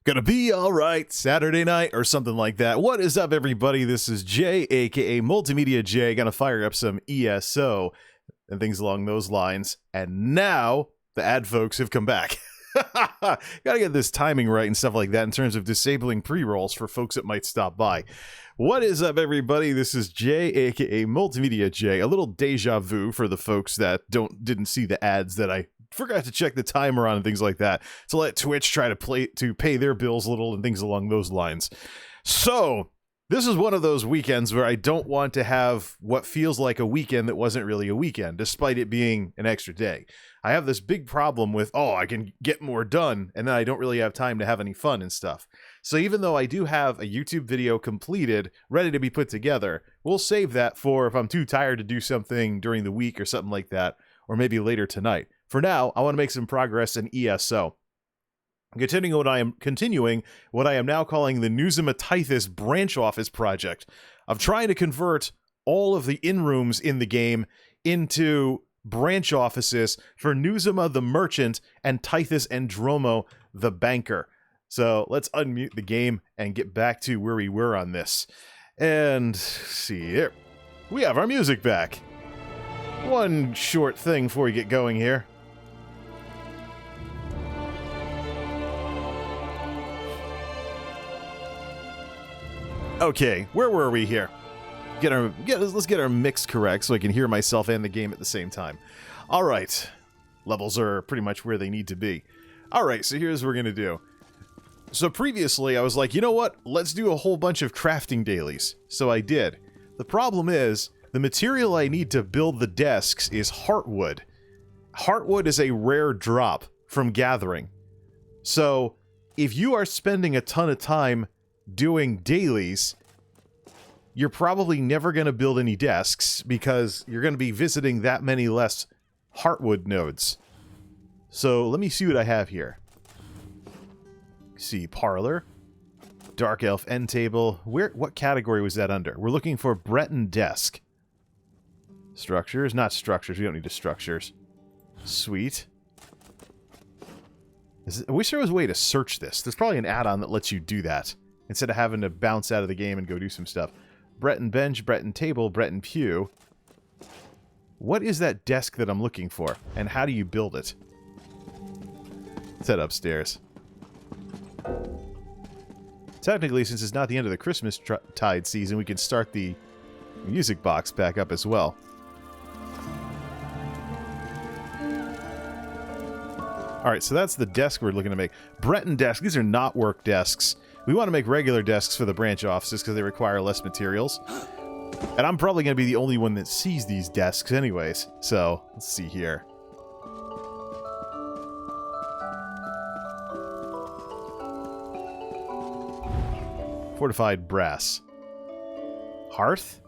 Gonna be alright Saturday night or something like that. What is up, everybody? This is Jay, aka MultimediaJay. Gonna fire up some ESO and things along those lines. And now the ad folks have come back. Gotta get this timing right and stuff like that in terms of disabling pre-rolls for folks that might stop by. What is up, everybody? This is Jay, aka MultimediaJay. A little deja vu for the folks that didn't see the ads that I forgot to check the timer on and things like that, to let Twitch try to pay their bills a little and things along those lines. So this is one of those weekends where I don't want to have what feels like a weekend that wasn't really a weekend, despite it being an extra day. I have this big problem with, I can get more done, and then I don't really have time to have any fun and stuff. So even though I do have a YouTube video completed, ready to be put together, we'll save that for if I'm too tired to do something during the week or something like that, or maybe later tonight. For now, I want to make some progress in ESO. Continuing what I am now calling the Nuzhimeh And Tythis branch office project of trying to convert all of the in-rooms in the game into branch offices for Nuzhimeh the merchant and Tythis Andromo the banker. So let's unmute the game and get back to where we were on this. And see here. We have our music back. One short thing before we get going here. Okay, where were we here? Let's get our mix correct so I can hear myself and the game at the same time. Alright, levels are pretty much where they need to be. Alright, so here's what we're going to do. So previously I was like, you know what? Let's do a whole bunch of crafting dailies. So I did. The problem is, the material I need to build the desks is Heartwood. Heartwood is a rare drop from gathering. So if you are spending a ton of time doing dailies, you're probably never going to build any desks because you're going to be visiting that many less Heartwood nodes. So let me see what I have here. See, parlor, dark elf end table. What category was that under? We're looking for Breton desk. Structures, not structures. We don't need the structures. Sweet. I wish there was a way to search this. There's probably an add-on that lets you do that instead of having to bounce out of the game and go do some stuff. Breton bench, Breton table, Breton pew. What is that desk that I'm looking for? And how do you build it? Let's head upstairs. Technically, since it's not the end of the Christmas tide season, we can start the music box back up as well. Alright, so that's the desk we're looking to make. Breton desks, these are not work desks. We want to make regular desks for the branch offices because they require less materials. And I'm probably going to be the only one that sees these desks anyways. So, let's see here. Fortified brass. Hearth?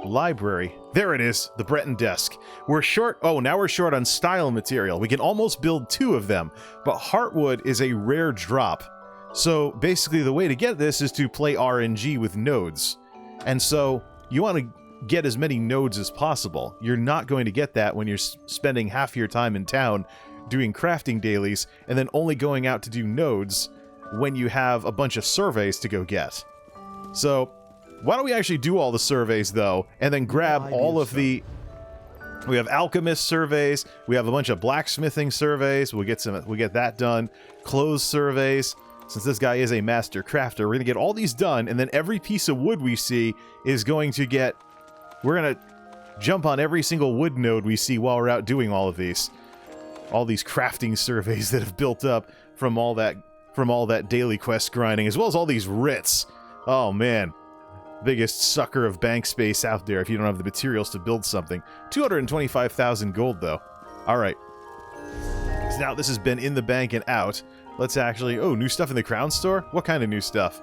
Library. There it is, the Breton desk. We're short. Oh, now we're short on style material. We can almost build 2 of them, but Heartwood is a rare drop. So basically the way to get this is to play RNG with nodes. And so you want to get as many nodes as possible. You're not going to get that when you're spending half your time in town doing crafting dailies and then only going out to do nodes when you have a bunch of surveys to go get. So why don't we actually do all the surveys, though, and then grab all of the... We have alchemist surveys, we have a bunch of blacksmithing surveys, we'll get that done. Clothes surveys. Since this guy is a master crafter, we're going to get all these done, and then every piece of wood we see is going to get... We're going to jump on every single wood node we see while we're out doing all of these. All these crafting surveys that have built up from all that daily quest grinding, as well as all these writs. Oh, man. Biggest sucker of bank space out there if you don't have the materials to build something. 225,000 gold, though. Alright. So now this has been in the bank and out. Let's actually... Oh, new stuff in the Crown Store? What kind of new stuff?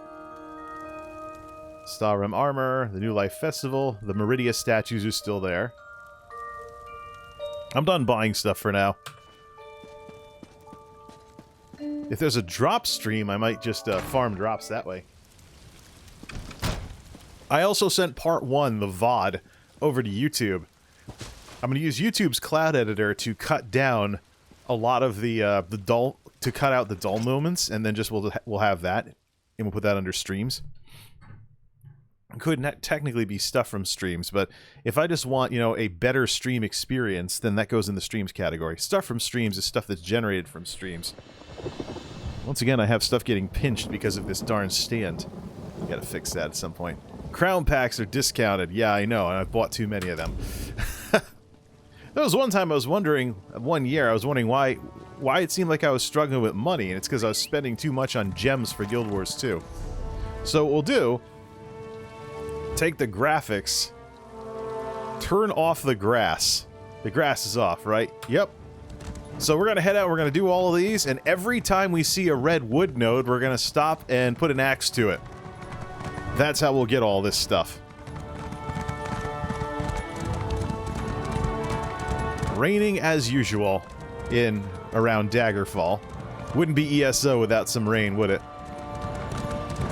Starrem armor, the New Life Festival, the Meridia statues are still there. I'm done buying stuff for now. If there's a drop stream, I might just farm drops that way. I also sent part 1, the VOD, over to YouTube. I'm going to use YouTube's cloud editor to cut down a lot of the to cut out the dull moments, and then just we'll have that, and we'll put that under streams. It could technically be stuff from streams, but if I just want, you know, a better stream experience, then that goes in the streams category. Stuff from streams is stuff that's generated from streams. Once again, I have stuff getting pinched because of this darn stand. Gotta fix that at some point. Crown packs are discounted. Yeah, I know, and I've bought too many of them. There was one time I was wondering, one year, I was wondering why it seemed like I was struggling with money, and it's because I was spending too much on gems for Guild Wars 2. So what we'll do, take the graphics, turn off the grass. The grass is off, right? Yep. So we're going to head out, we're going to do all of these, and every time we see a red wood node, we're going to stop and put an axe to it. That's how we'll get all this stuff. Raining as usual in around Daggerfall. Wouldn't be ESO without some rain, would it?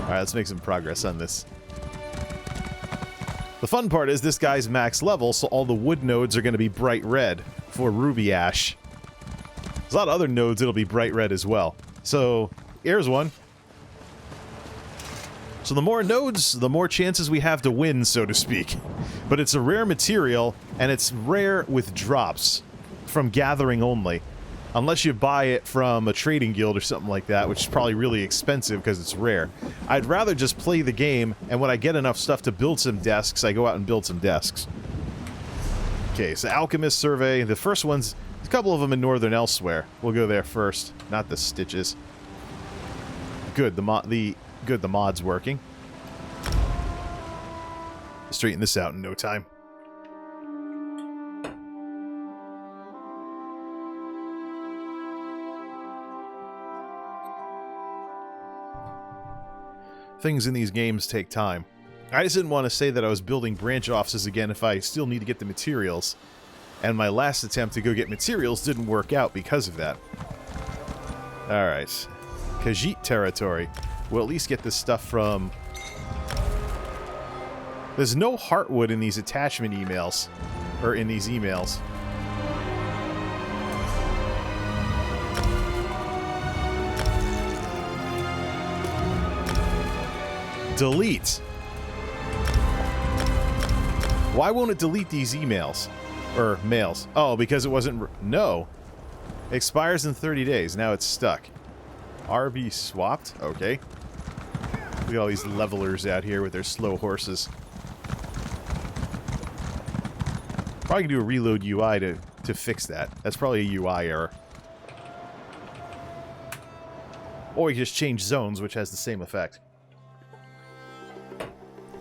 Alright, let's make some progress on this. The fun part is this guy's max level, so all the wood nodes are going to be bright red for Ruby Ash. There's a lot of other nodes that'll be bright red as well. So, here's one. So the more nodes, the more chances we have to win, so to speak. But it's a rare material, and it's rare with drops from gathering only. Unless you buy it from a trading guild or something like that, which is probably really expensive because it's rare. I'd rather just play the game, and when I get enough stuff to build some desks, I go out and build some desks. Okay, so Alchemist Survey. The first one's a couple of them in Northern Elsewhere. We'll go there first, not the Stitches. Good, the mod's working. Straighten this out in no time. Things in these games take time. I just didn't want to say that I was building branch offices again if I still need to get the materials. And my last attempt to go get materials didn't work out because of that. Alright. Khajiit territory. We'll at least get this stuff from... There's no Heartwood in these attachment emails. Or in these emails. Delete. Why won't it delete these emails? Or mails? Oh, because it wasn't... No. Expires in 30 days. Now it's stuck. RB swapped? Okay. Look at all these levelers out here with their slow horses. Probably can do a reload UI to fix that. That's probably a UI error. Or you can just change zones, which has the same effect.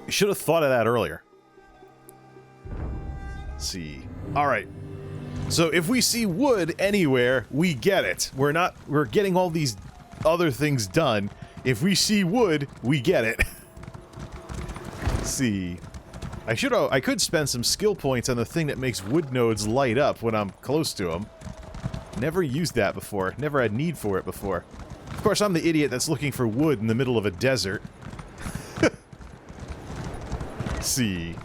You should have thought of that earlier. Let's see. Alright. So if we see wood anywhere, we get it. We're getting all these other things done. If we see wood, we get it. Let's see. I could spend some skill points on the thing that makes wood nodes light up when I'm close to them. Never used that before. Never had need for it before. Of course, I'm the idiot that's looking for wood in the middle of a desert. Let's see.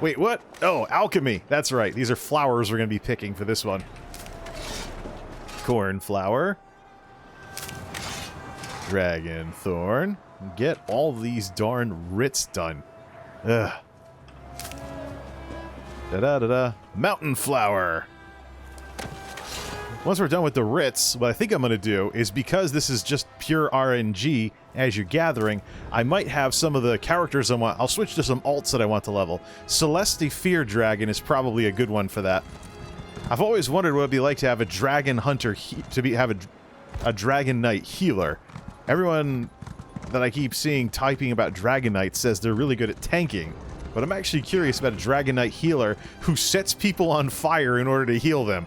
Wait, what? Oh, alchemy. That's right. These are flowers we're going to be picking for this one. Cornflower. Dragon thorn. Get all these darn writs done. Ugh. Da-da-da-da. Mountain flower. Once we're done with the writs, what I think I'm going to do is, because this is just pure RNG as you're gathering, I might have some of the characters I want. I'll switch to some alts that I want to level. Celeste Fear Dragon is probably a good one for that. I've always wondered what it'd be like to have a dragon hunter, have a dragon knight healer. Everyone that I keep seeing typing about Dragon Knight says they're really good at tanking. But I'm actually curious about a Dragon Knight healer who sets people on fire in order to heal them.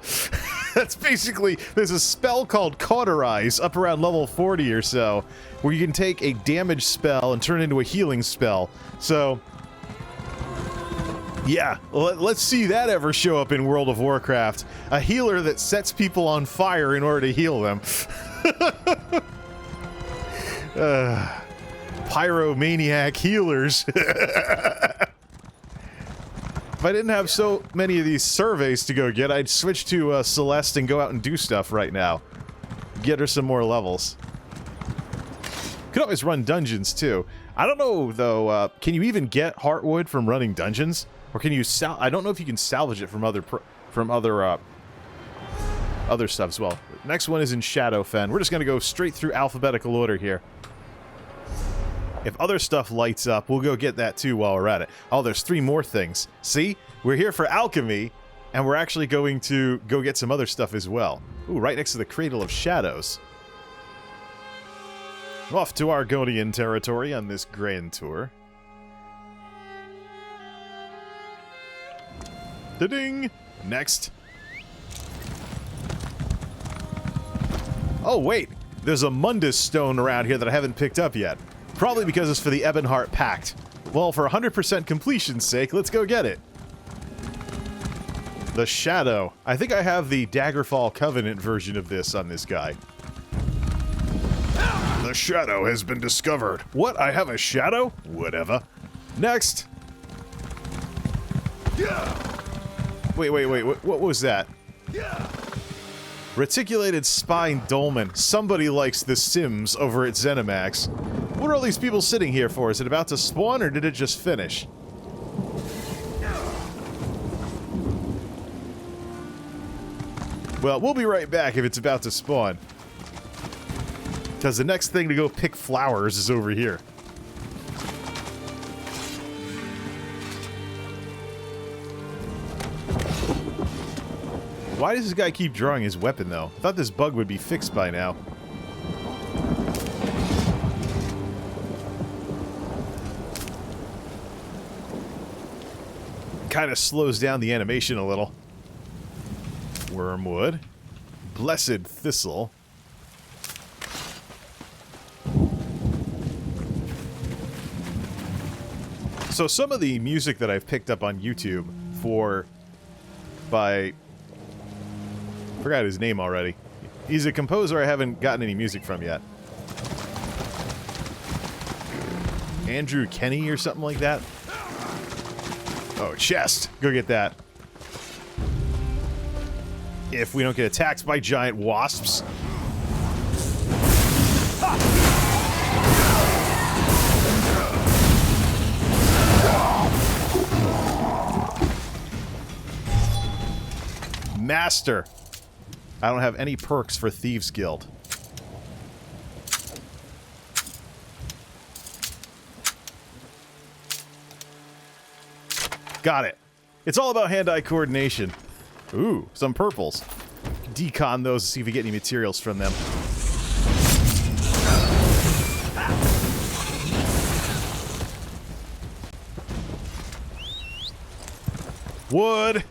That's basically... There's a spell called Cauterize up around level 40 or so, where you can take a damage spell and turn it into a healing spell. So... yeah, let's see that ever show up in World of Warcraft. A healer that sets people on fire in order to heal them. Pyromaniac healers. If I didn't have so many of these surveys to go get, I'd switch to Celeste and go out and do stuff right now. Get her some more levels. Could always run dungeons, too. I don't know, though, can you even get Heartwood from running dungeons? Or can you I don't know if you can salvage it from other stuff as well. Next one is in Shadowfen. We're just going to go straight through alphabetical order here. If other stuff lights up, we'll go get that too while we're at it. Oh, there's 3 more things. See? We're here for alchemy, and we're actually going to go get some other stuff as well. Ooh, right next to the Cradle of Shadows. Off to Argonian territory on this grand tour. Da-ding! Next. Oh, wait. There's a Mundus stone around here that I haven't picked up yet. Probably because it's for the Ebonheart Pact. Well, for 100% completion's sake, let's go get it. The Shadow. I think I have the Daggerfall Covenant version of this on this guy. The Shadow has been discovered. What? I have a shadow? Whatever. Next. Wait. What was that? Reticulated Spine Dolmen. Somebody likes The Sims over at ZeniMax. What are all these people sitting here for? Is it about to spawn, or did it just finish? Well, we'll be right back if it's about to spawn. Because the next thing to go pick flowers is over here. Why does this guy keep drawing his weapon, though? I thought this bug would be fixed by now. Kind of slows down the animation a little. Wormwood. Blessed Thistle. So some of the music that I've picked up on YouTube by... forgot his name already. He's a composer I haven't gotten any music from yet. Andrew Kenny or something like that. Oh, chest! Go get that. If we don't get attacked by giant wasps. Master. I don't have any perks for Thieves Guild. Got it. It's all about hand-eye coordination. Ooh, some purples. Decon those to see if we get any materials from them. Wood!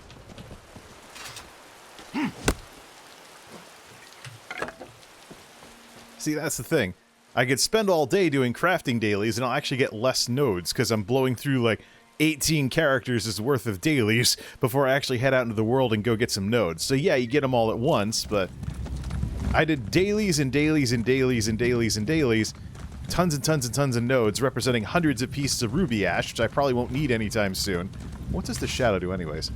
See, that's the thing. I could spend all day doing crafting dailies and I'll actually get less nodes because I'm blowing through like 18 characters' worth of dailies before I actually head out into the world and go get some nodes. So yeah, you get them all at once, but I did dailies and dailies and dailies and dailies and dailies, tons and tons and tons of nodes representing hundreds of pieces of ruby ash, which I probably won't need anytime soon. What does the shadow do anyways?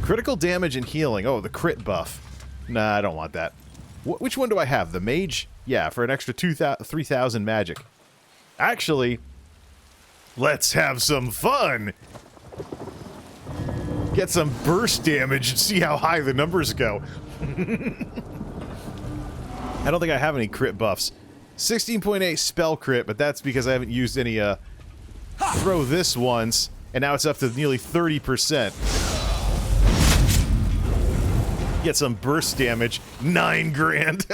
Critical damage and healing. Oh, the crit buff. Nah, I don't want that. Which one do I have? The mage? Yeah, for an extra 3,000 magic. Actually, let's have some fun! Get some burst damage and see how high the numbers go. I don't think I have any crit buffs. 16.8 spell crit, but that's because I haven't used any, throw this once, and now it's up to nearly 30%. Get some burst damage. 9 grand.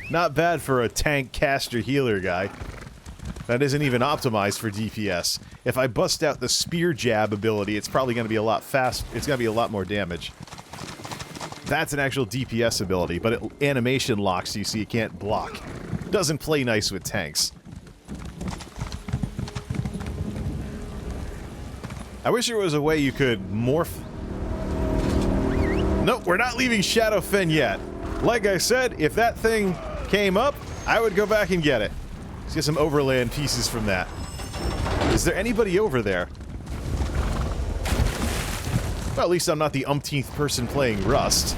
Not bad for a tank caster healer guy. That isn't even optimized for DPS. If I bust out the spear jab ability, it's probably going to be a lot fast. It's going to be a lot more damage. That's an actual DPS ability, but it animation locks you so you can't block. Doesn't play nice with tanks. I wish there was a way you could morph... Nope, we're not leaving Shadowfen yet. Like I said, if that thing came up, I would go back and get it. Let's get some overland pieces from that. Is there anybody over there? Well, at least I'm not the umpteenth person playing Rust.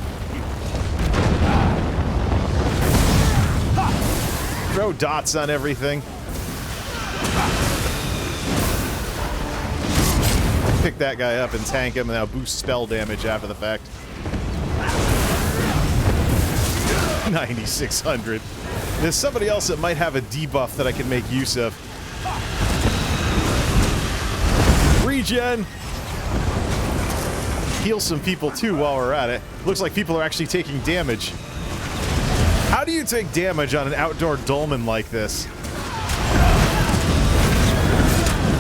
Throw dots on everything. Pick that guy up and tank him, and now boost spell damage after the fact. 9,600. There's somebody else that might have a debuff that I can make use of. Regen! Heal some people too while we're at it. Looks like people are actually taking damage. How do you take damage on an outdoor dolmen like this?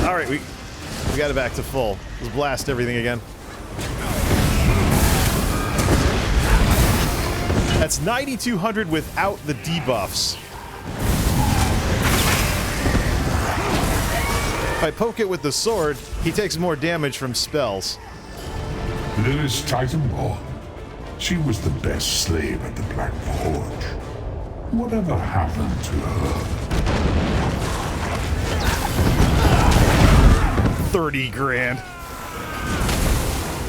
Alright, we got it back to full. Let's blast everything again. That's 9,200 without the debuffs. If I poke it with the sword, he takes more damage from spells. Lilith's Titanborn. She was the best slave at the Black Forge. Whatever happened to her? 30 grand. I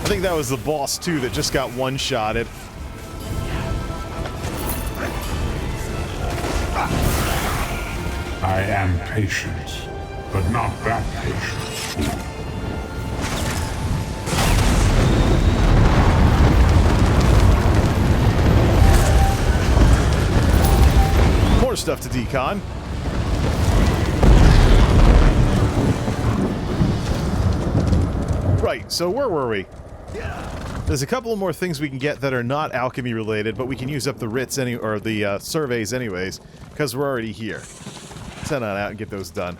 think that was the boss too that just got one-shotted. I am patient, but not that patient. More stuff to decon. Right, so where were we? There's a couple of more things we can get that are not alchemy related, but we can use up the writs or the surveys anyways, because we're already here. Let's head on out and get those done.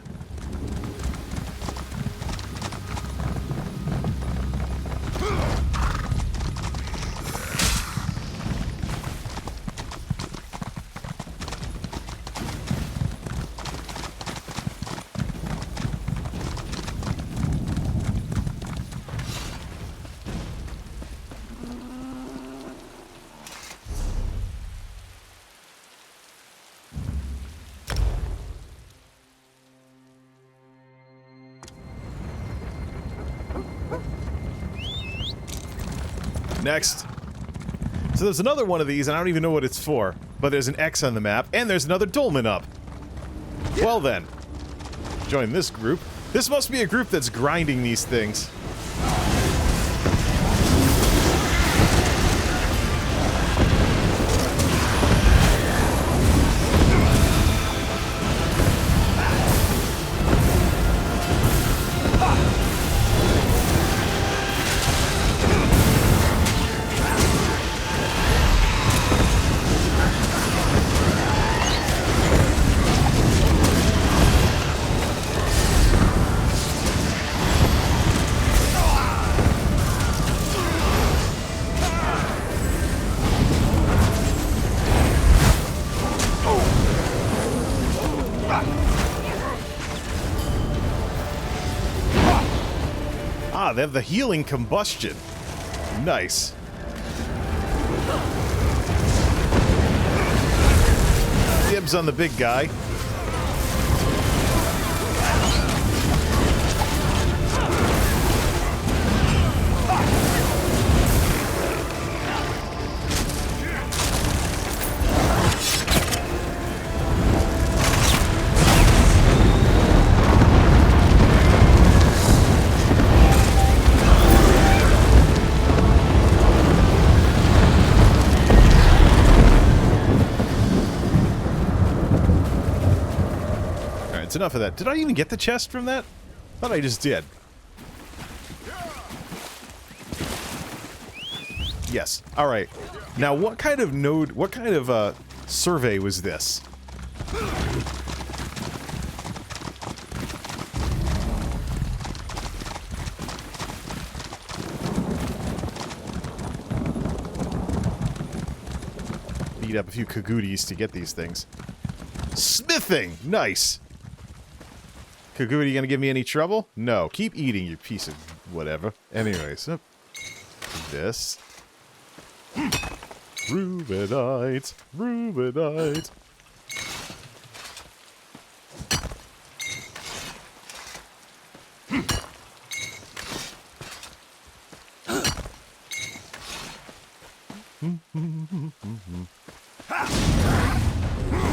Next. So there's another one of these, and I don't even know what it's for. But there's an X on the map, and there's another dolmen up. Well then. Join this group. This must be a group that's grinding these things. Ah, they have the healing combustion. Nice. Dibs on the big guy. It's enough of that. Did I even get the chest from that? Thought I just did. Yes. Alright. Now, what kind of node, what kind of, survey was this? Beat up a few Kagooties to get these things. Smithing! Nice! Kagoot, you gonna give me any trouble? No. Keep eating, you piece of whatever. Anyways, this. Rubinite. Rubinite.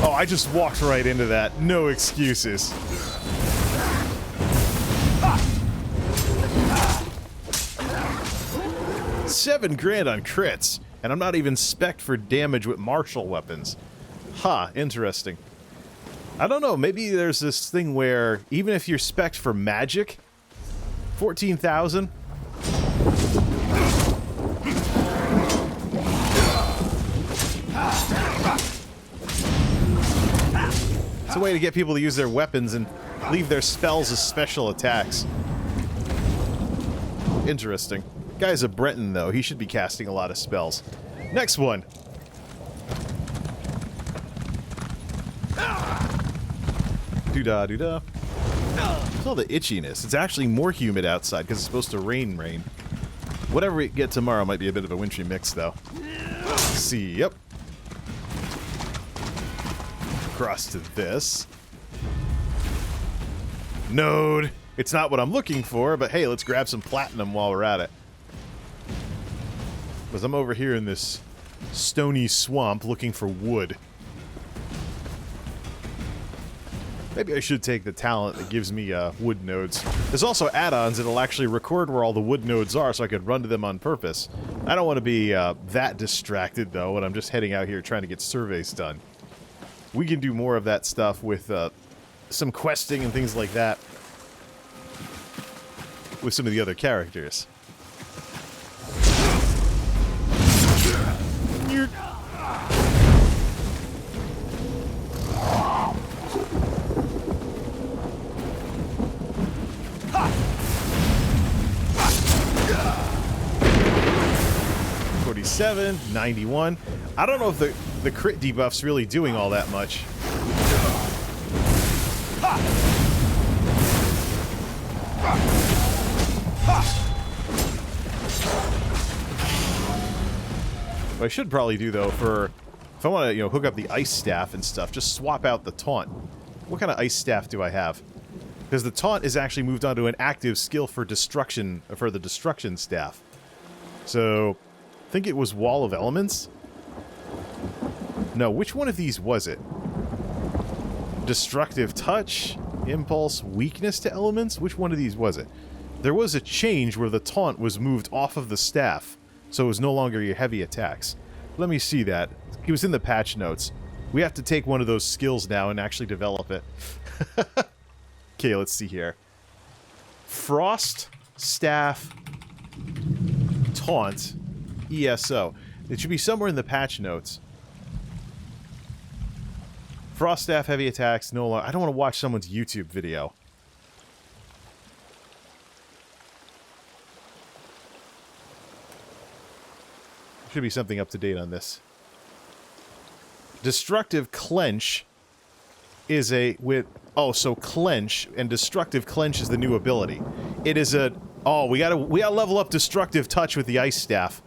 Oh, I just walked right into that. No excuses. $7,000 on crits, and I'm not even spec'd for damage with martial weapons. Huh, interesting. I don't know, maybe there's this thing where even if you're spec'd for magic, 14,000. It's a way to get people to use their weapons and leave their spells as special attacks. Interesting. Guy's a Breton, though. He should be casting a lot of spells. Next one. Doo-dah, doo-dah. It's all the itchiness. It's actually more humid outside because it's supposed to rain. Whatever we get tomorrow might be a bit of a wintry mix, though. Let's see, yep. Across to this. Node. It's not what I'm looking for, but hey, let's grab some platinum while we're at it. Because I'm over here in this stony swamp looking for wood. Maybe I should take the talent that gives me wood nodes. There's also add-ons that'll actually record where all the wood nodes are so I could run to them on purpose. I don't want to be that distracted, though, when I'm just heading out here trying to get surveys done. We can do more of that stuff with some questing and things like that with some of the other characters. $47, $91. I don't know if the crit debuff's really doing all that much. What I should probably do, though, if I want to, hook up the ice staff and stuff, just swap out the taunt. What kind of ice staff do I have? Because the taunt is actually moved on to an active skill for destruction, for the destruction staff. So, I think it was Wall of Elements? No, which one of these was it? Destructive Touch? Impulse? Weakness to elements? Which one of these was it? There was a change where the taunt was moved off of the staff, so it was no longer your heavy attacks. Let me see that. It was in the patch notes. We have to take one of those skills now and actually develop it. Okay, let's see here. Frost, Staff, Taunt, ESO. It should be somewhere in the patch notes. Frost Staff, heavy attacks, no longer. I don't want to watch someone's YouTube video. Should be something up to date on this. Destructive Clench is so Clench and Destructive Clench is the new ability. It is we gotta level up Destructive Touch with the Ice Staff.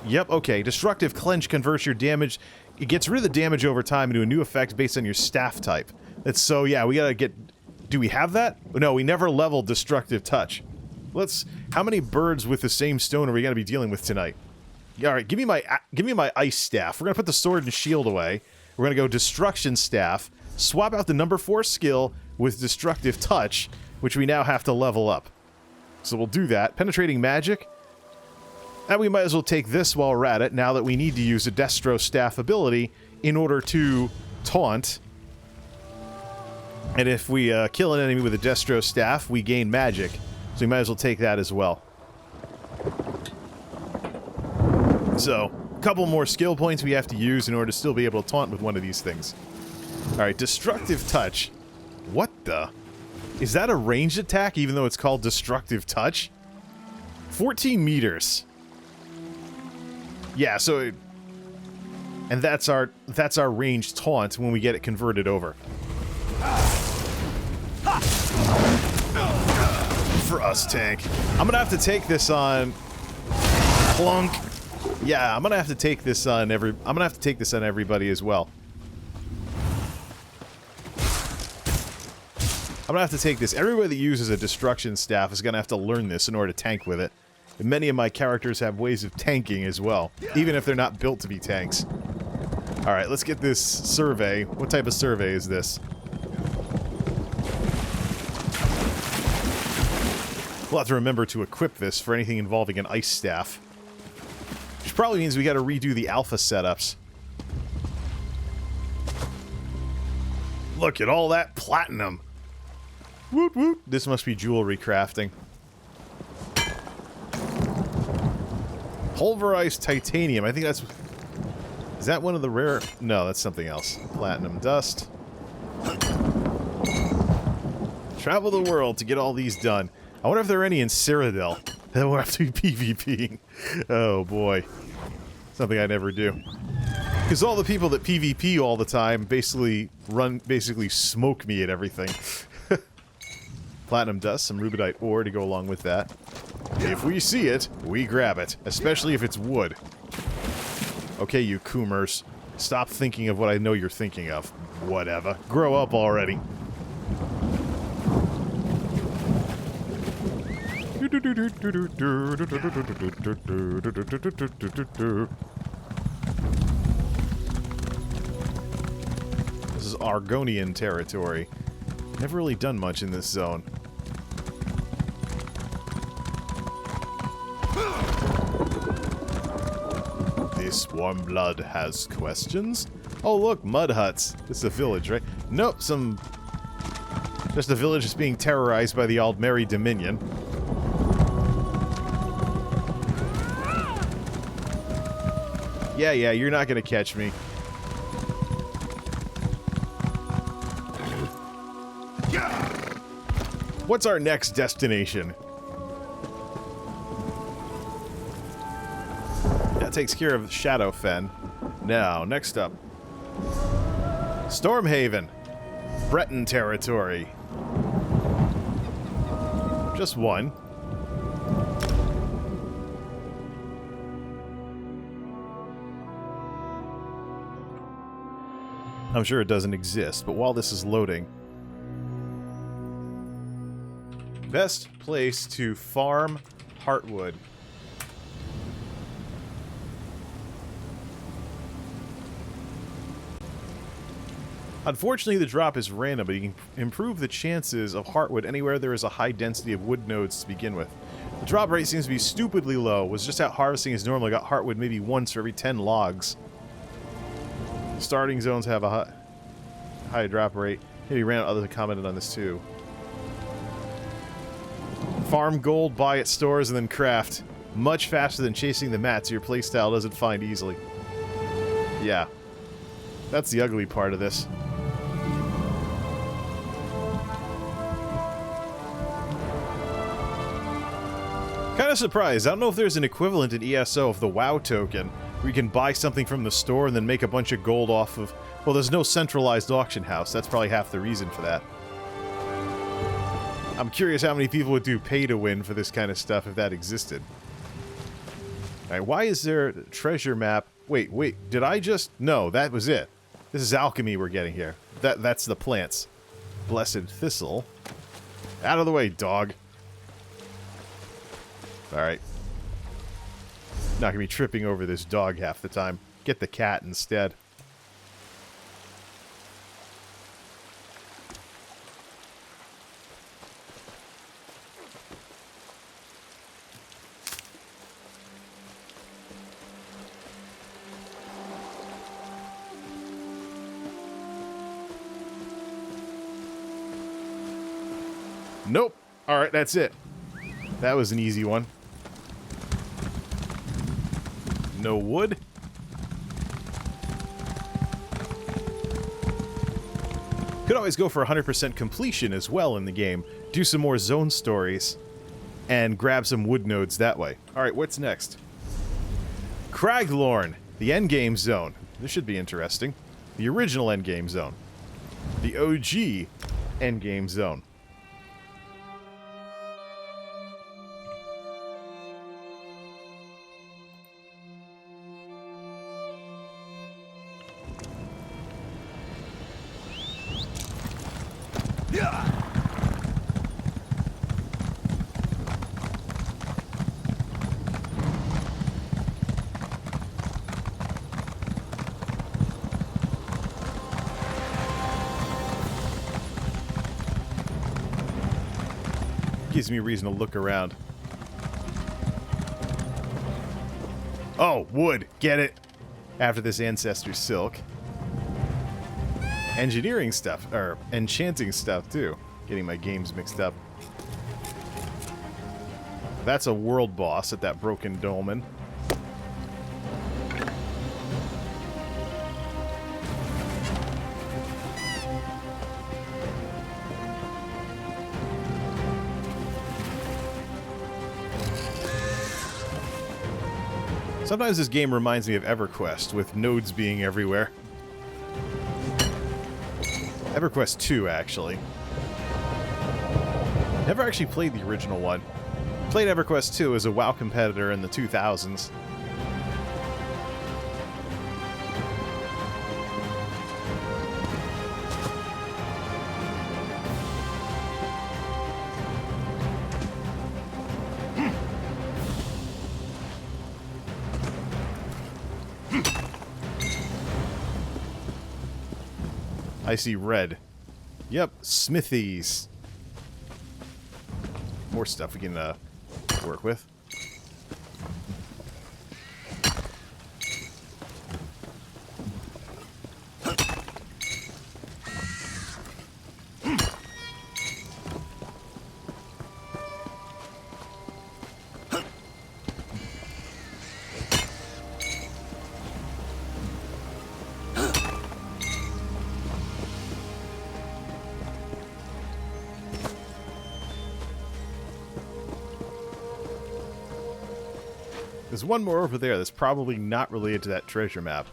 Yep, okay. Destructive Clench converts your damage. It gets rid of the damage over time into a new effect based on your staff type. Yeah, we gotta get... Do we have that? No, we never leveled Destructive Touch. How many birds with the same stone are we gonna be dealing with tonight? Alright, give me my Ice Staff. We're gonna put the sword and shield away. We're gonna go Destruction Staff, swap out the number 4 skill with Destructive Touch, which we now have to level up. So we'll do that. Penetrating Magic. And we might as well take this while we're at it, now that we need to use a Destro Staff ability in order to taunt. And if we kill an enemy with a Destro Staff, we gain magic. So we might as well take that as well. So, a couple more skill points we have to use in order to still be able to taunt with one of these things. Alright, Destructive Touch. What the? Is that a ranged attack even though it's called Destructive Touch? 14 meters. Yeah, so... And that's our ranged taunt when we get it converted over. Frost Tank. I'm gonna have to take this on... Plunk. Yeah, I'm gonna have to take this on everybody as well. I'm gonna have to take this. Everybody that uses a destruction staff is gonna have to learn this in order to tank with it. And many of my characters have ways of tanking as well, even if they're not built to be tanks. Alright, let's get this survey. What type of survey is this? We'll have to remember to equip this for anything involving an ice staff. Which probably means we gotta redo the alpha setups. Look at all that platinum! Woot woot! This must be jewelry crafting. Pulverized titanium. I think that's... Is that one of the rare... No, that's something else. Platinum dust. Travel the world to get all these done. I wonder if there are any in Cyrodiil. That will have to be PvPing. Oh boy. Something I never do. Because all the people that PvP all the time basically smoke me at everything. Platinum dust, some rubidite ore to go along with that. If we see it, we grab it. Especially if it's wood. Okay, you coomers. Stop thinking of what I know you're thinking of. Whatever. Grow up already. This is Argonian territory. Never really done much in this zone. This warm blood has questions? Oh look, mud huts. This is a village, right? Nope, just a village that's being terrorized by the Aldmeri Dominion. Yeah, you're not gonna catch me. What's our next destination? That takes care of Shadowfen. Now, next up. Stormhaven. Breton territory. Just one. I'm sure it doesn't exist, but while this is loading... Best place to farm Heartwood. Unfortunately, the drop is random, but you can improve the chances of Heartwood anywhere there is a high density of wood nodes to begin with. The drop rate seems to be stupidly low. Was just out harvesting as normal. I got Heartwood maybe once for every 10 logs. Starting zones have a high drop rate. Maybe Random others commented on this too. Farm gold, buy at stores, and then craft. Much faster than chasing the mats your playstyle doesn't find easily. Yeah. That's the ugly part of this. Kind of surprised. I don't know if there's an equivalent in ESO of the WoW token, where you can buy something from the store and then make a bunch of gold off of... Well, there's no centralized auction house. That's probably half the reason for that. I'm curious how many people would do pay-to-win for this kind of stuff if that existed. Alright, why is there a treasure map? Wait, did I just... No, that was it. This is alchemy we're getting here. That's the plants. Blessed thistle. Out of the way, dog. Alright. Not gonna be tripping over this dog half the time. Get the cat instead. Nope. Alright, that's it. That was an easy one. No wood? Could always go for 100% completion as well in the game. Do some more zone stories. And grab some wood nodes that way. Alright, what's next? Craglorn, the endgame zone. This should be interesting. The original endgame zone. The OG endgame zone. Gives me a reason to look around. Oh, wood. Get it. After this ancestor silk. Engineering stuff. Or enchanting stuff, too. Getting my games mixed up. That's a world boss at that broken dolmen. Sometimes this game reminds me of EverQuest, with nodes being everywhere. EverQuest 2, actually. Never actually played the original one. Played EverQuest 2 as a WoW competitor in the 2000s. I see red. Yep, smithies. More stuff we can work with. There's one more over there that's probably not related to that treasure map.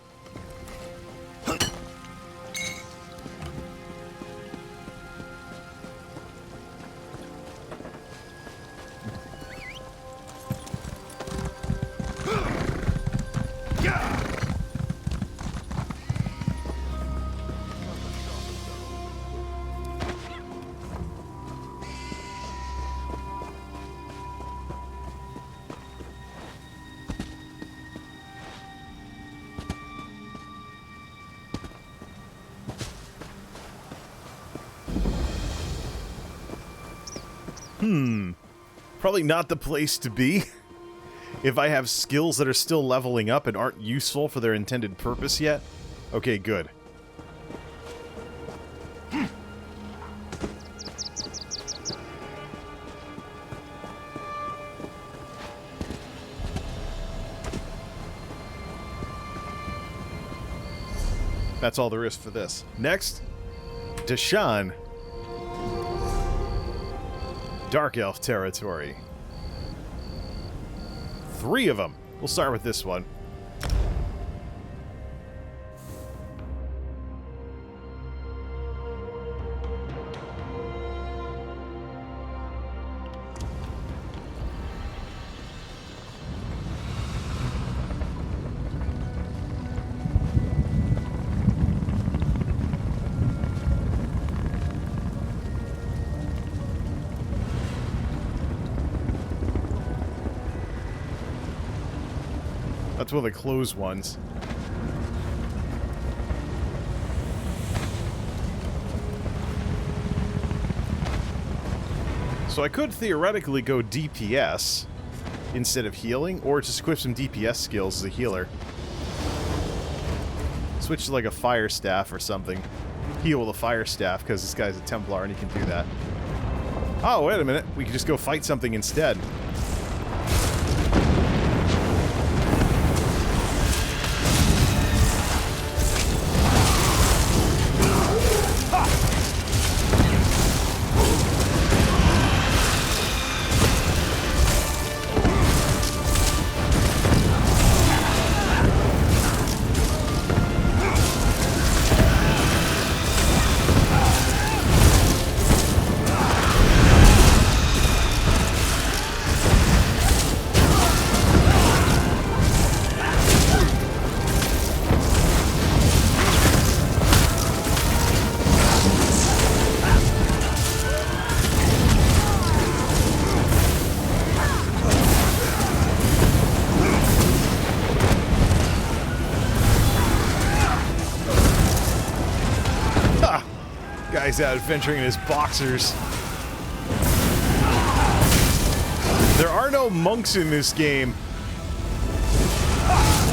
Probably not the place to be. If I have skills that are still leveling up and aren't useful for their intended purpose yet. Okay, good. That's all there is for this. Next, Deshaan. Dark Elf territory. 3 of them. We'll start with this one. That's one of the closed ones. So I could theoretically go DPS instead of healing, or just equip some DPS skills as a healer. Switch to like a fire staff or something. Heal with a fire staff because this guy's a Templar and he can do that. Oh, wait a minute. We could just go fight something instead. Guy's out adventuring in his boxers. There are no monks in this game.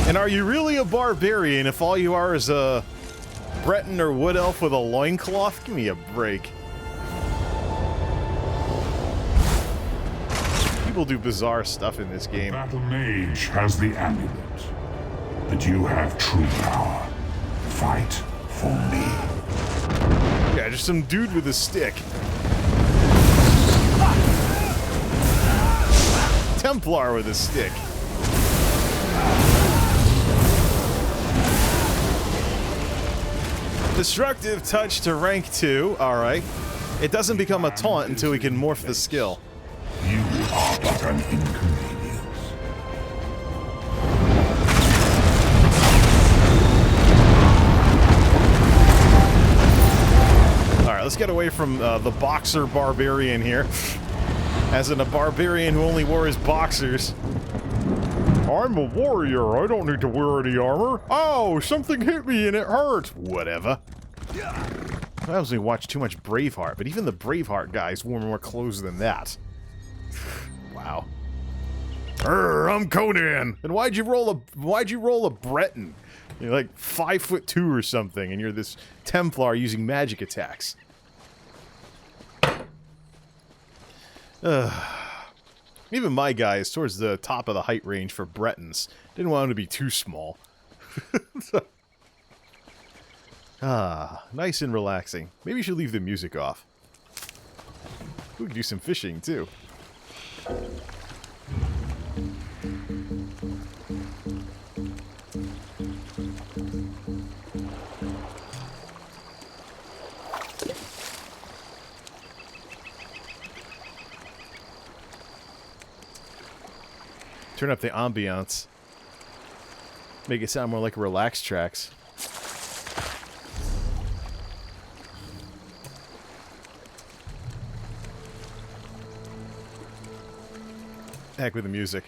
And are you really a barbarian if all you are is a Breton or wood elf with a loincloth? Give me a break. People do bizarre stuff in this game. Battle Mage has the amulet. But you have true power. Fight for me. Yeah, just some dude with a stick. Templar with a stick. Destructive touch to rank 2. Alright. It doesn't become a taunt until we can morph the skill. You are but an inconvenience. Alright, let's get away from the boxer barbarian here. As in a barbarian who only wore his boxers. I'm a warrior. I don't need to wear any armor. Oh, something hit me and it hurt. Whatever. I obviously watched too much Braveheart, but even the Braveheart guys wore more clothes than that. Wow. I'm Conan. And why'd you roll a Breton? You're like 5'2" or something, and you're this Templar using magic attacks. Even my guy is towards the top of the height range for Bretons. Didn't want him to be too small. Nice and relaxing. Maybe you should leave the music off. We could do some fishing, too. Turn up the ambiance. Make it sound more like relaxed tracks. Heck with the music.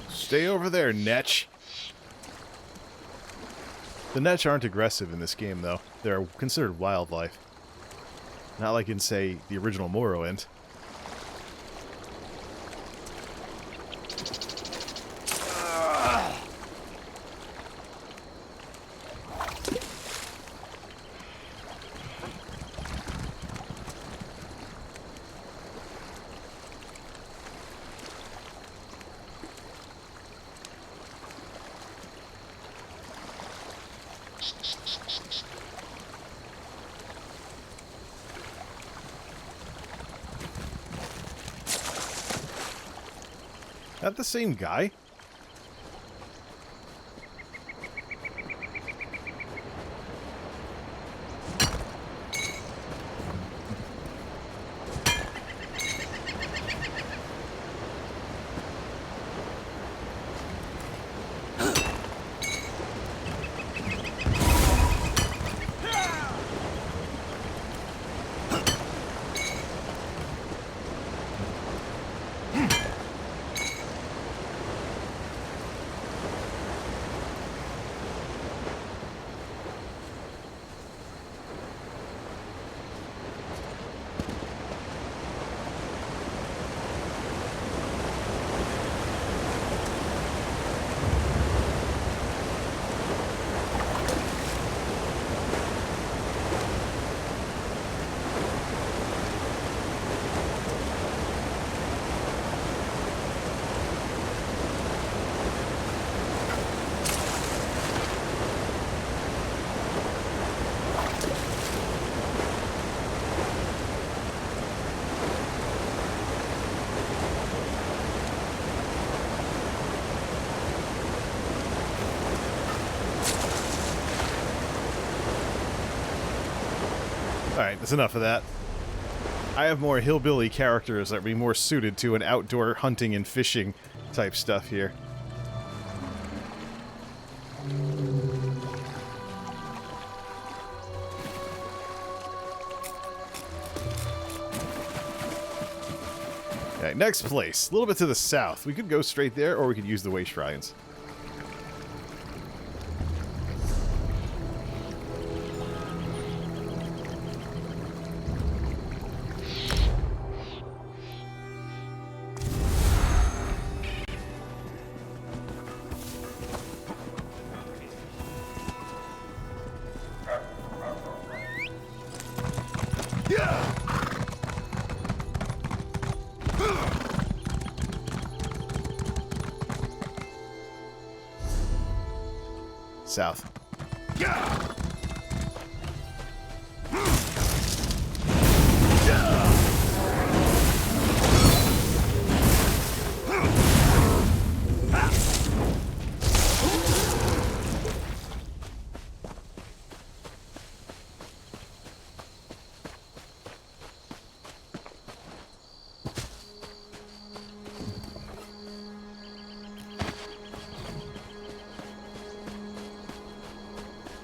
Stay over there, Netch. The Netch aren't aggressive in this game, though. They're considered wildlife. Not like in, say, the original Morrowind. That the same guy? Alright, that's enough of that. I have more hillbilly characters that would be more suited to an outdoor hunting and fishing type stuff here. Okay, next place. A little bit to the south. We could go straight there, or we could use the way shrines. South.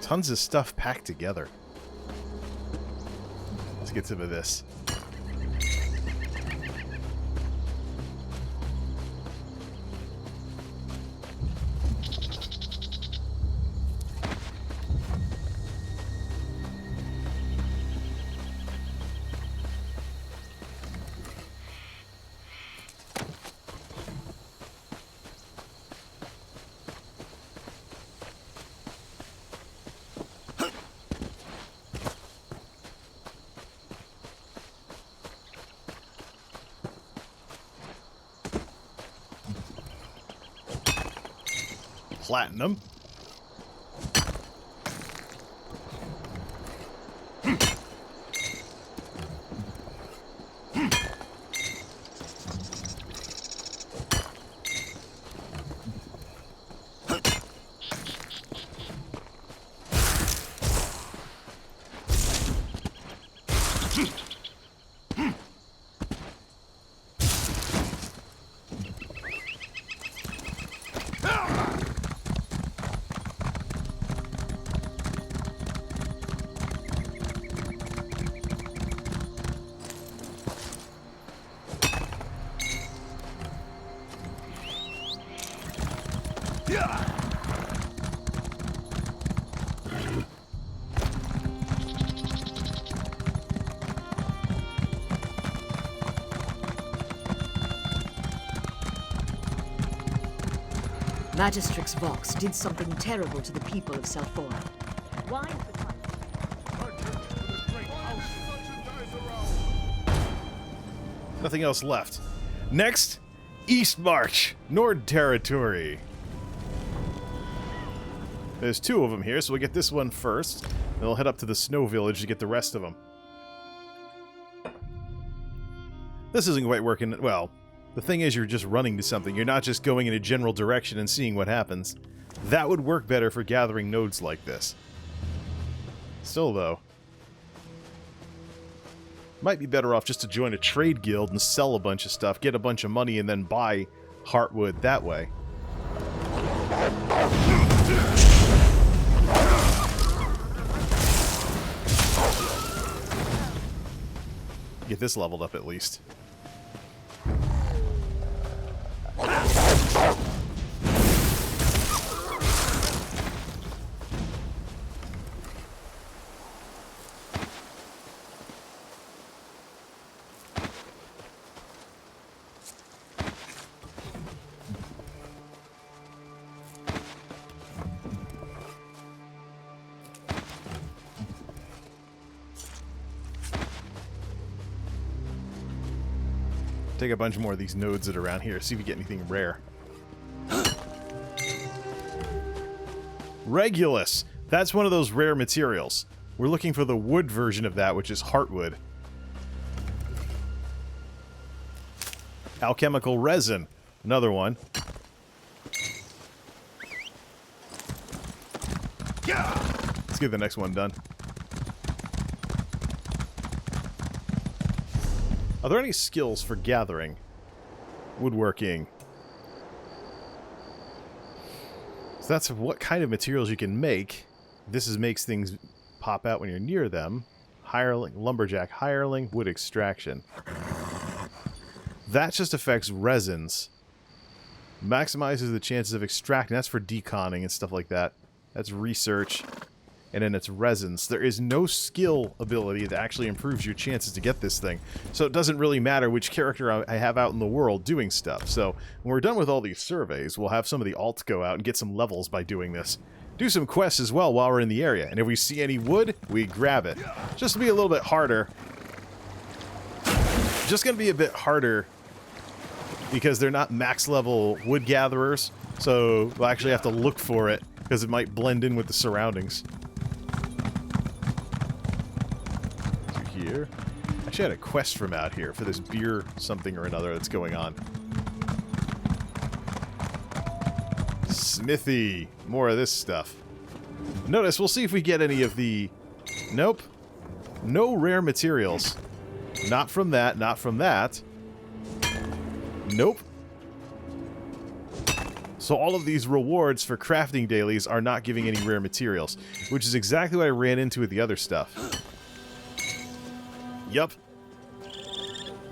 Tons of stuff packed together. Let's get some of this. Platinum. Magistrix Vox did something terrible to the people of Selphora. Why? Nothing else left. Next, East March, Nord Territory. There's two of them here, so we'll get this one first. Then we'll head up to the Snow Village to get the rest of them. This isn't quite working. Well, the thing is, you're just running to something. You're not just going in a general direction and seeing what happens. That would work better for gathering nodes like this. Still, though, might be better off just to join a trade guild and sell a bunch of stuff, get a bunch of money, and then buy Heartwood that way. Get this leveled up at least. Take a bunch more of these nodes that are around here, see if we get anything rare. Regulus! That's one of those rare materials. We're looking for the wood version of that, which is Heartwood. Alchemical resin. Another one. Let's get the next one done. Are there any skills for gathering? Woodworking. So that's what kind of materials you can make. Makes things pop out when you're near them. Hireling, lumberjack hireling, wood extraction. That just affects resins. Maximizes the chances of extracting. That's for deconning and stuff like that. That's research. And then it's resins. There is no skill ability that actually improves your chances to get this thing. So it doesn't really matter which character I have out in the world doing stuff. So when we're done with all these surveys, we'll have some of the alts go out and get some levels by doing this. Do some quests as well while we're in the area. And if we see any wood, we grab it. Just to be a little bit harder. Just going to be a bit harder because they're not max level wood gatherers. So we'll actually have to look for it because it might blend in with the surroundings. Here. Actually had a quest from out here for this beer something or another that's going on. Smithy. More of this stuff. Notice, we'll see if we get any of the... Nope. No rare materials. Not from that, not from that. Nope. So all of these rewards for crafting dailies are not giving any rare materials, which is exactly what I ran into with the other stuff. Yup.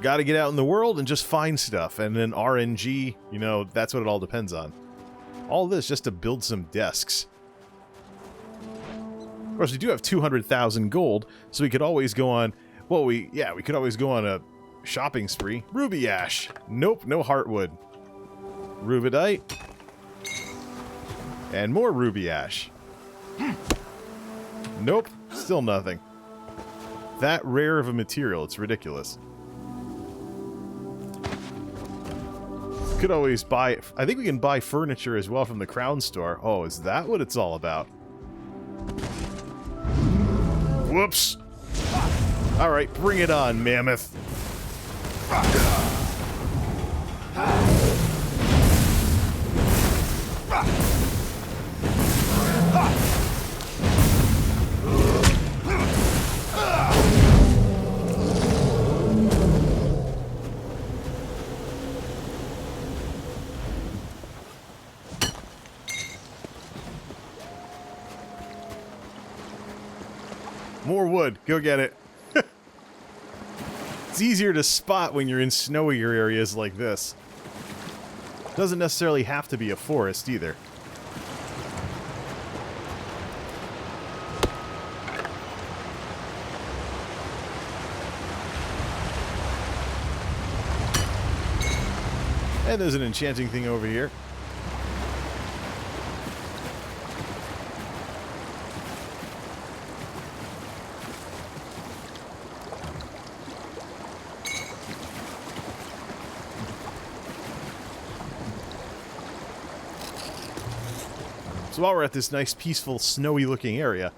Gotta get out in the world and just find stuff, and then RNG, you know, that's what it all depends on. All this just to build some desks. Of course, we do have 200,000 gold, so we could always go on... Well, we could always go on a shopping spree. Ruby ash. Nope, no heartwood. Rubidite. And more ruby ash. Nope, still nothing. That rare of a material, it's ridiculous. Could always buy... I think we can buy furniture as well from the Crown Store. Oh, is that what it's all about? Whoops! Alright, bring it on, Mammoth. More wood. Go get it. It's easier to spot when you're in snowier areas like this. Doesn't necessarily have to be a forest either. And there's an enchanting thing over here. So while we're at this nice, peaceful, snowy-looking area,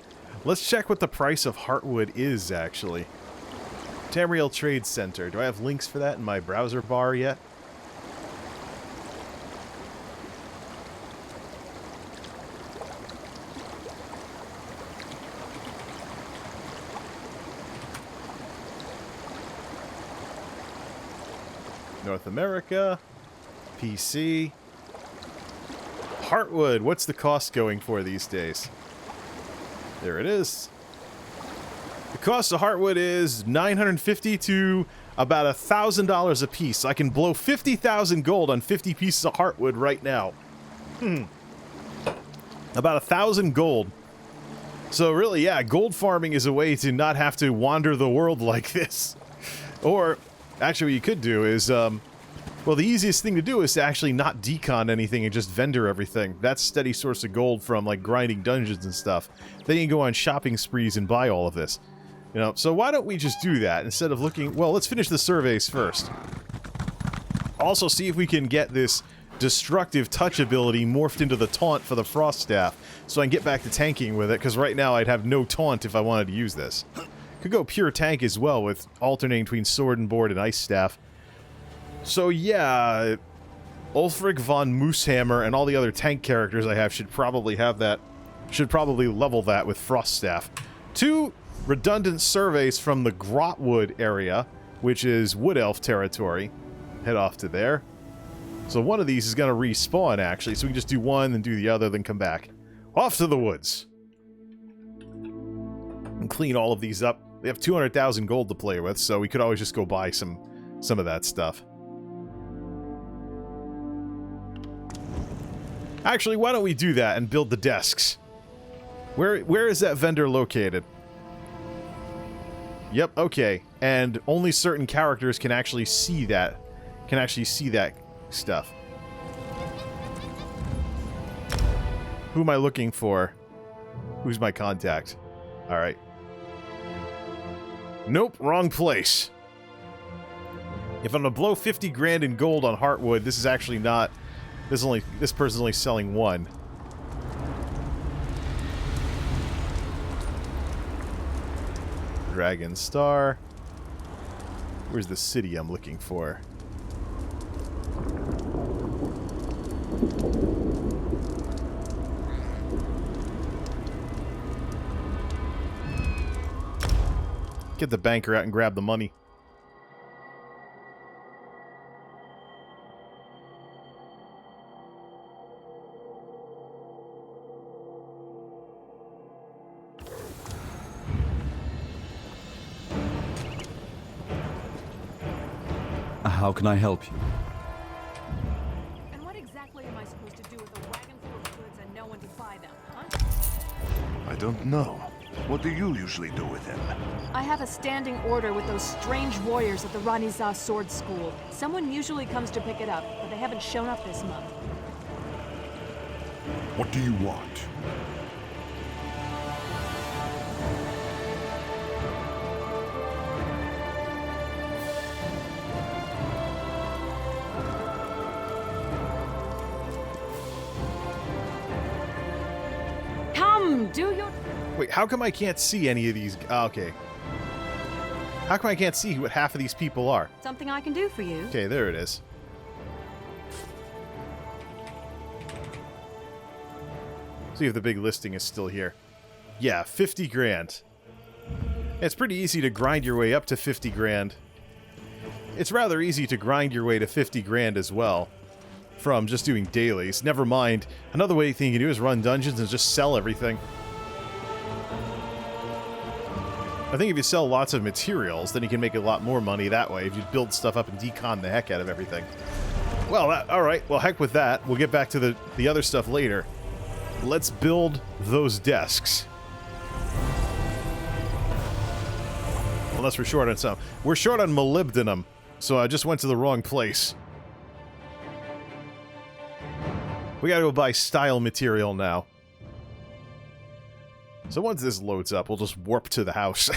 let's check what the price of Heartwood is, actually. Tamriel Trade Center. Do I have links for that in my browser bar yet? North America. PC. Heartwood, what's the cost going for these days? There it is. The cost of Heartwood is $950 to about $1,000 a piece. So I can blow 50,000 gold on 50 pieces of Heartwood right now. About 1,000 gold. So really, yeah, gold farming is a way to not have to wander the world like this. Or, actually what you could do is, well, the easiest thing to do is to actually not decon anything and just vendor everything. That's a steady source of gold from, like, grinding dungeons and stuff. Then you can go on shopping sprees and buy all of this. You know, so why don't we just do that instead of looking... Well, let's finish the surveys first. Also, see if we can get this destructive touch ability morphed into the taunt for the Frost Staff, so I can get back to tanking with it, because right now I'd have no taunt if I wanted to use this. Could go pure tank as well, with alternating between Sword and Board and Ice Staff. So yeah, Ulfric von Moosehammer and all the other tank characters I have should probably have that, should probably level that with Frost Staff. 2 redundant surveys from the Grotwood area, which is Wood Elf territory. Head off to there. So one of these is going to respawn, actually. So we can just do one, then do the other, then come back. Off to the woods. And clean all of these up. We have 200,000 gold to play with, so we could always just go buy some of that stuff. Actually, why don't we do that and build the desks? Where is that vendor located? Yep, okay. And only certain characters can actually see that. Can actually see that stuff. Who am I looking for? Who's my contact? Alright. Nope, wrong place. If I'm gonna blow 50 grand in gold on Heartwood, this is actually not... This person's only selling one. Dragon Star. Where's the city I'm looking for? Get the banker out and grab the money. How can I help you? And what exactly am I supposed to do with a wagon full of goods and no one to buy them, huh? I don't know. What do you usually do with them? I have a standing order with those strange warriors at the Raniza Sword School. Someone usually comes to pick it up, but they haven't shown up this month. What do you want? Come, do your... Wait, how come I can't see any of these? Oh, okay. How come I can't see what half of these people are? Something I can do for you. Okay, there it is. See if the big listing is still here. Yeah, 50 grand. It's pretty easy to grind your way up to 50 grand. It's rather easy to grind your way to 50 grand as well from just doing dailies. Never mind. Another way thing you can do is run dungeons and just sell everything. I think if you sell lots of materials, then you can make a lot more money that way if you build stuff up and decon the heck out of everything. Well, alright. Well, heck with that. We'll get back to the other stuff later. Let's build those desks. Unless we're short on some. We're short on molybdenum, so I just went to the wrong place. We gotta go buy style material now. So once this loads up, we'll just warp to the house.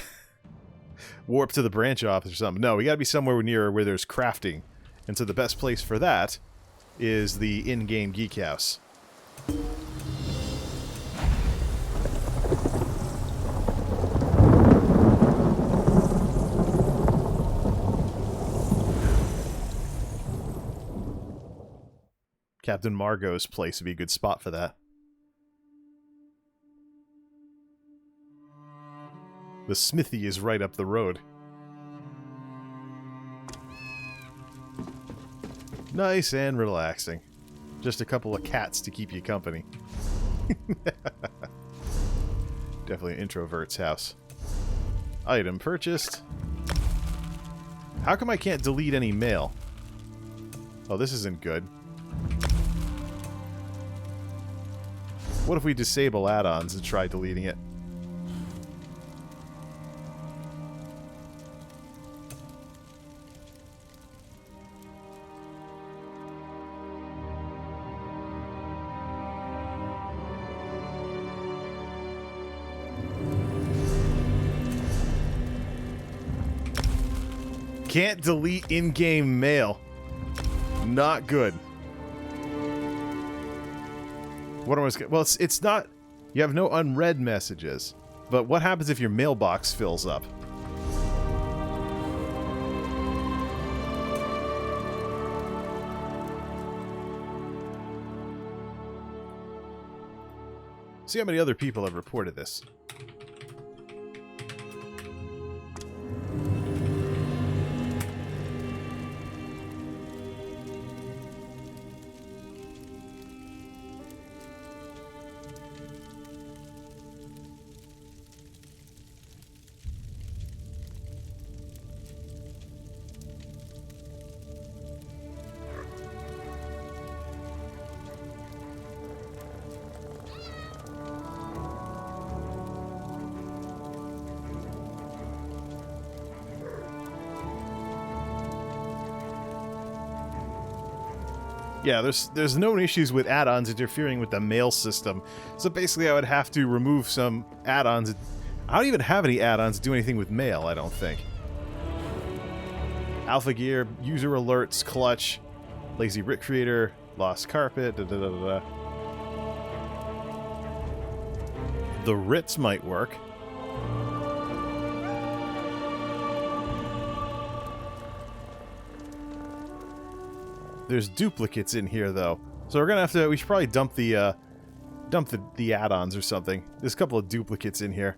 Warp to the branch office or something. No, we gotta be somewhere near where there's crafting. And so the best place for that is the in-game geek house. Captain Margot's place would be a good spot for that. The smithy is right up the road. Nice and relaxing. Just a couple of cats to keep you company. Definitely an introvert's house. Item purchased. How come I can't delete any mail? Oh, this isn't good. What if we disable add-ons and try deleting it? Can't delete in-game mail. Not good. What am I going to... Well, it's not... You have no unread messages. But what happens if your mailbox fills up? See how many other people have reported this. Yeah, there's no issues with add-ons interfering with the mail system. So basically I would have to remove some add-ons. I don't even have any add-ons to do anything with mail, I don't think. Alpha Gear, User Alerts, Clutch, Lazy Writ Creator, Lost Carpet, da da da da da. The writs might work. There's duplicates in here, though. So we're gonna have to... We should probably dump the add-ons or something. There's a couple of duplicates in here.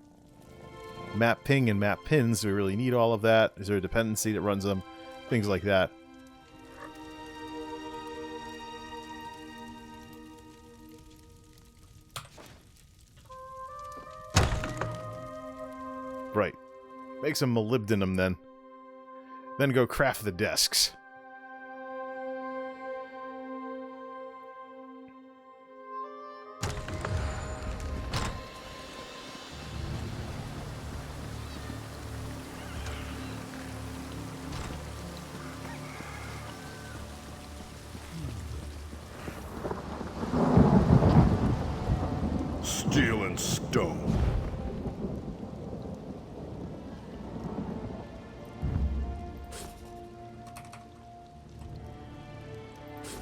Map ping and map pins. Do we really need all of that? Is there a dependency that runs them? Things like that. Right. Make some molybdenum then. Then go craft the desks. Steel and stone.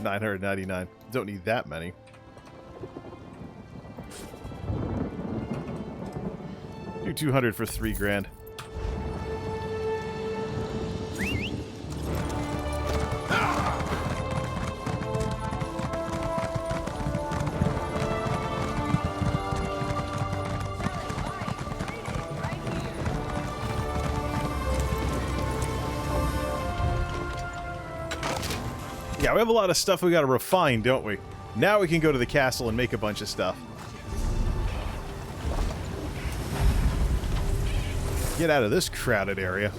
$999. Don't need that many. Do 200 for $3,000. Yeah, we have a lot of stuff we gotta refine, don't we? Now we can go to the castle and make a bunch of stuff. Get out of this crowded area.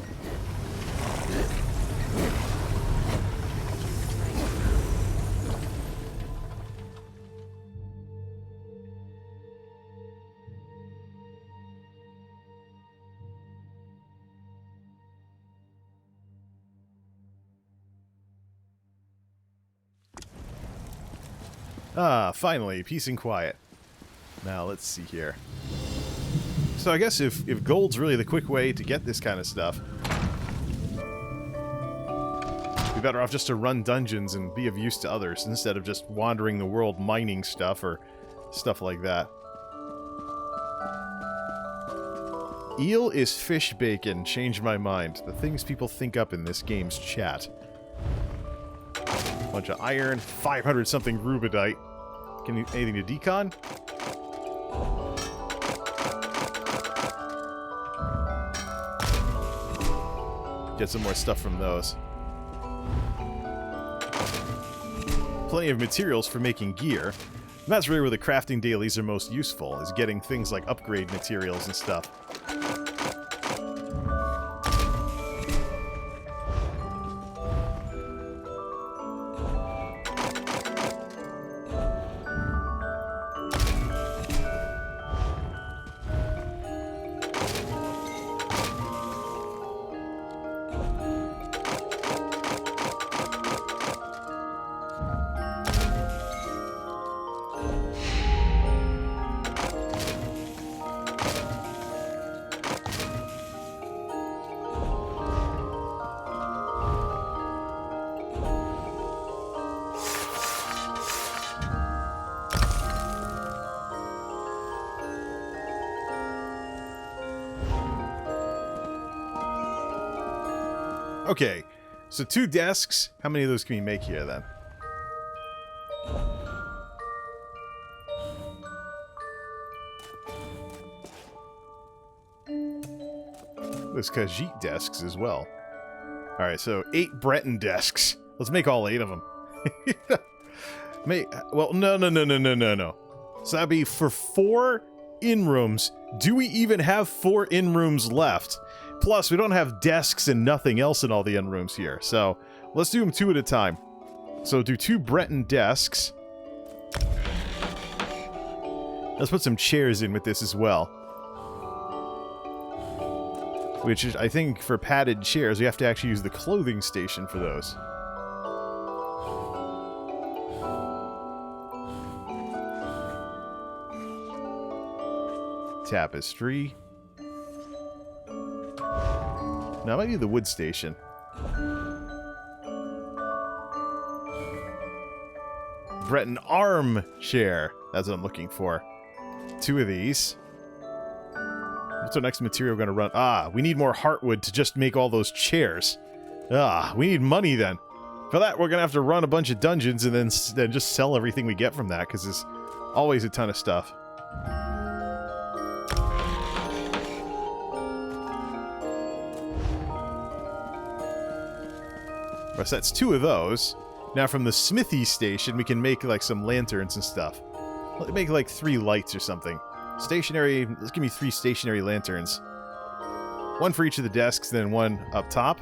Ah, finally, peace and quiet. Now, let's see here. So I guess if gold's really the quick way to get this kind of stuff, we'd be better off just to run dungeons and be of use to others instead of just wandering the world mining stuff or stuff like that. Eel is fish bacon. Changed my mind. The things people think up in this game's chat. Bunch of iron, 500 something rubidite. Can you anything to decon? Get some more stuff from those. Plenty of materials for making gear. And that's really where the crafting dailies are most useful, is getting things like upgrade materials and stuff. Okay, so 2 desks. How many of those can we make here, then? Those Khajiit desks as well. Alright, so 8 Breton desks. Let's make all 8 of them. Well, no. So that'd be for 4 in-rooms. Do we even have 4 in-rooms left? Plus, we don't have desks and nothing else in all the in-rooms here. So, let's do them 2 at a time. So, do 2 Breton desks. Let's put some chairs in with this as well. Which is, I think, for padded chairs, we have to actually use the clothing station for those. Tapestry. Now, I might need the wood station. Breton armchair. That's what I'm looking for. 2 of these. What's our next material going to run? Ah, we need more heartwood to just make all those chairs. Ah, we need money then. For that, we're going to have to run a bunch of dungeons and then just sell everything we get from that, because there's always a ton of stuff. So that's 2 of those. Now from the smithy station, we can make like some lanterns and stuff. Let's make like 3 lights or something. Stationary, let's give me 3 stationary lanterns. 1 for each of the desks, then 1 up top.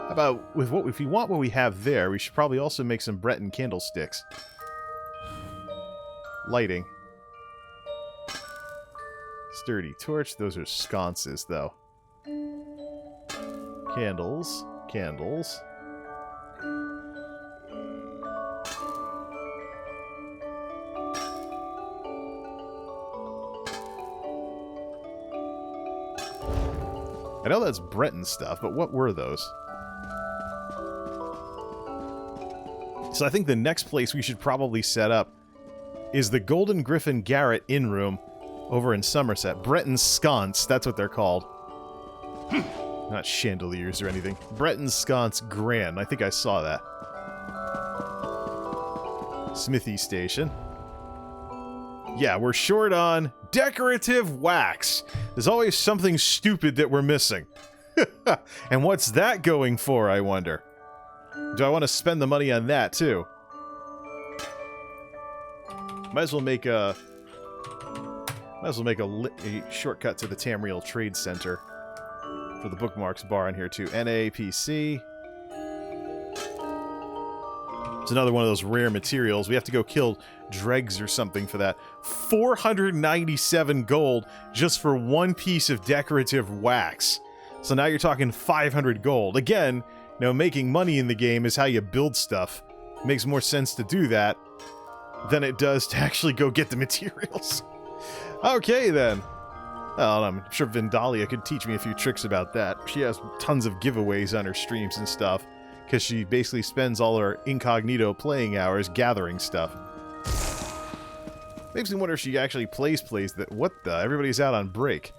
How about, if we want what we have there, we should probably also make some Breton candlesticks. Lighting. Sturdy torch, those are sconces though. Candles. Candles. I know that's Breton stuff, but what were those? So I think the next place we should probably set up is the Golden Griffin Garret Inn Room over in Somerset. Breton Sconce, that's what they're called. Not chandeliers or anything. Breton Sconce Grand. I think I saw that. Smithy Station. Yeah, we're short on decorative wax. There's always something stupid that we're missing. And what's that going for, I wonder? Do I want to spend the money on that, too? Might as well make a shortcut to the Tamriel Trade Center. For the bookmarks bar on here too. NAPC. It's another one of those rare materials. We have to go kill dregs or something for that. 497 gold just for 1 piece of decorative wax. So now you're talking 500 gold. Again, you know, making money in the game is how you build stuff. It makes more sense to do that than it does to actually go get the materials. Okay then. Well, I'm sure Vindalia could teach me a few tricks about that. She has tons of giveaways on her streams and stuff, because she basically spends all her incognito playing hours gathering stuff. Makes me wonder if she actually plays that. What the? Everybody's out on break.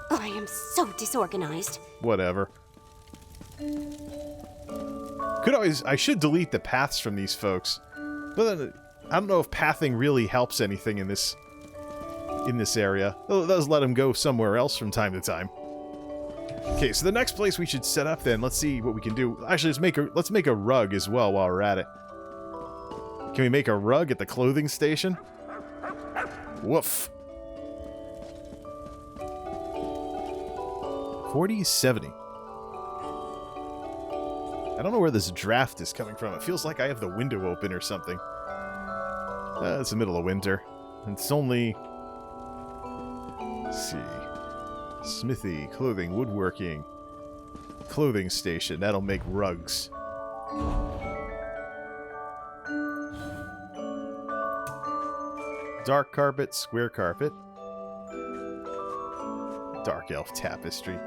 I am so disorganized. Whatever. I should delete the paths from these folks. But then, I don't know if pathing really helps anything in this area. It does let them go somewhere else from time to time. Okay, so the next place we should set up then, let's see what we can do. Actually, let's make a rug as well while we're at it. Can we make a rug at the clothing station? Woof. 4070. I don't know where this draft is coming from. It feels like I have the window open or something. It's the middle of winter. It's only... Let's see. Smithy, clothing, woodworking. Clothing station. That'll make rugs. Dark carpet, square carpet. Dark elf tapestry.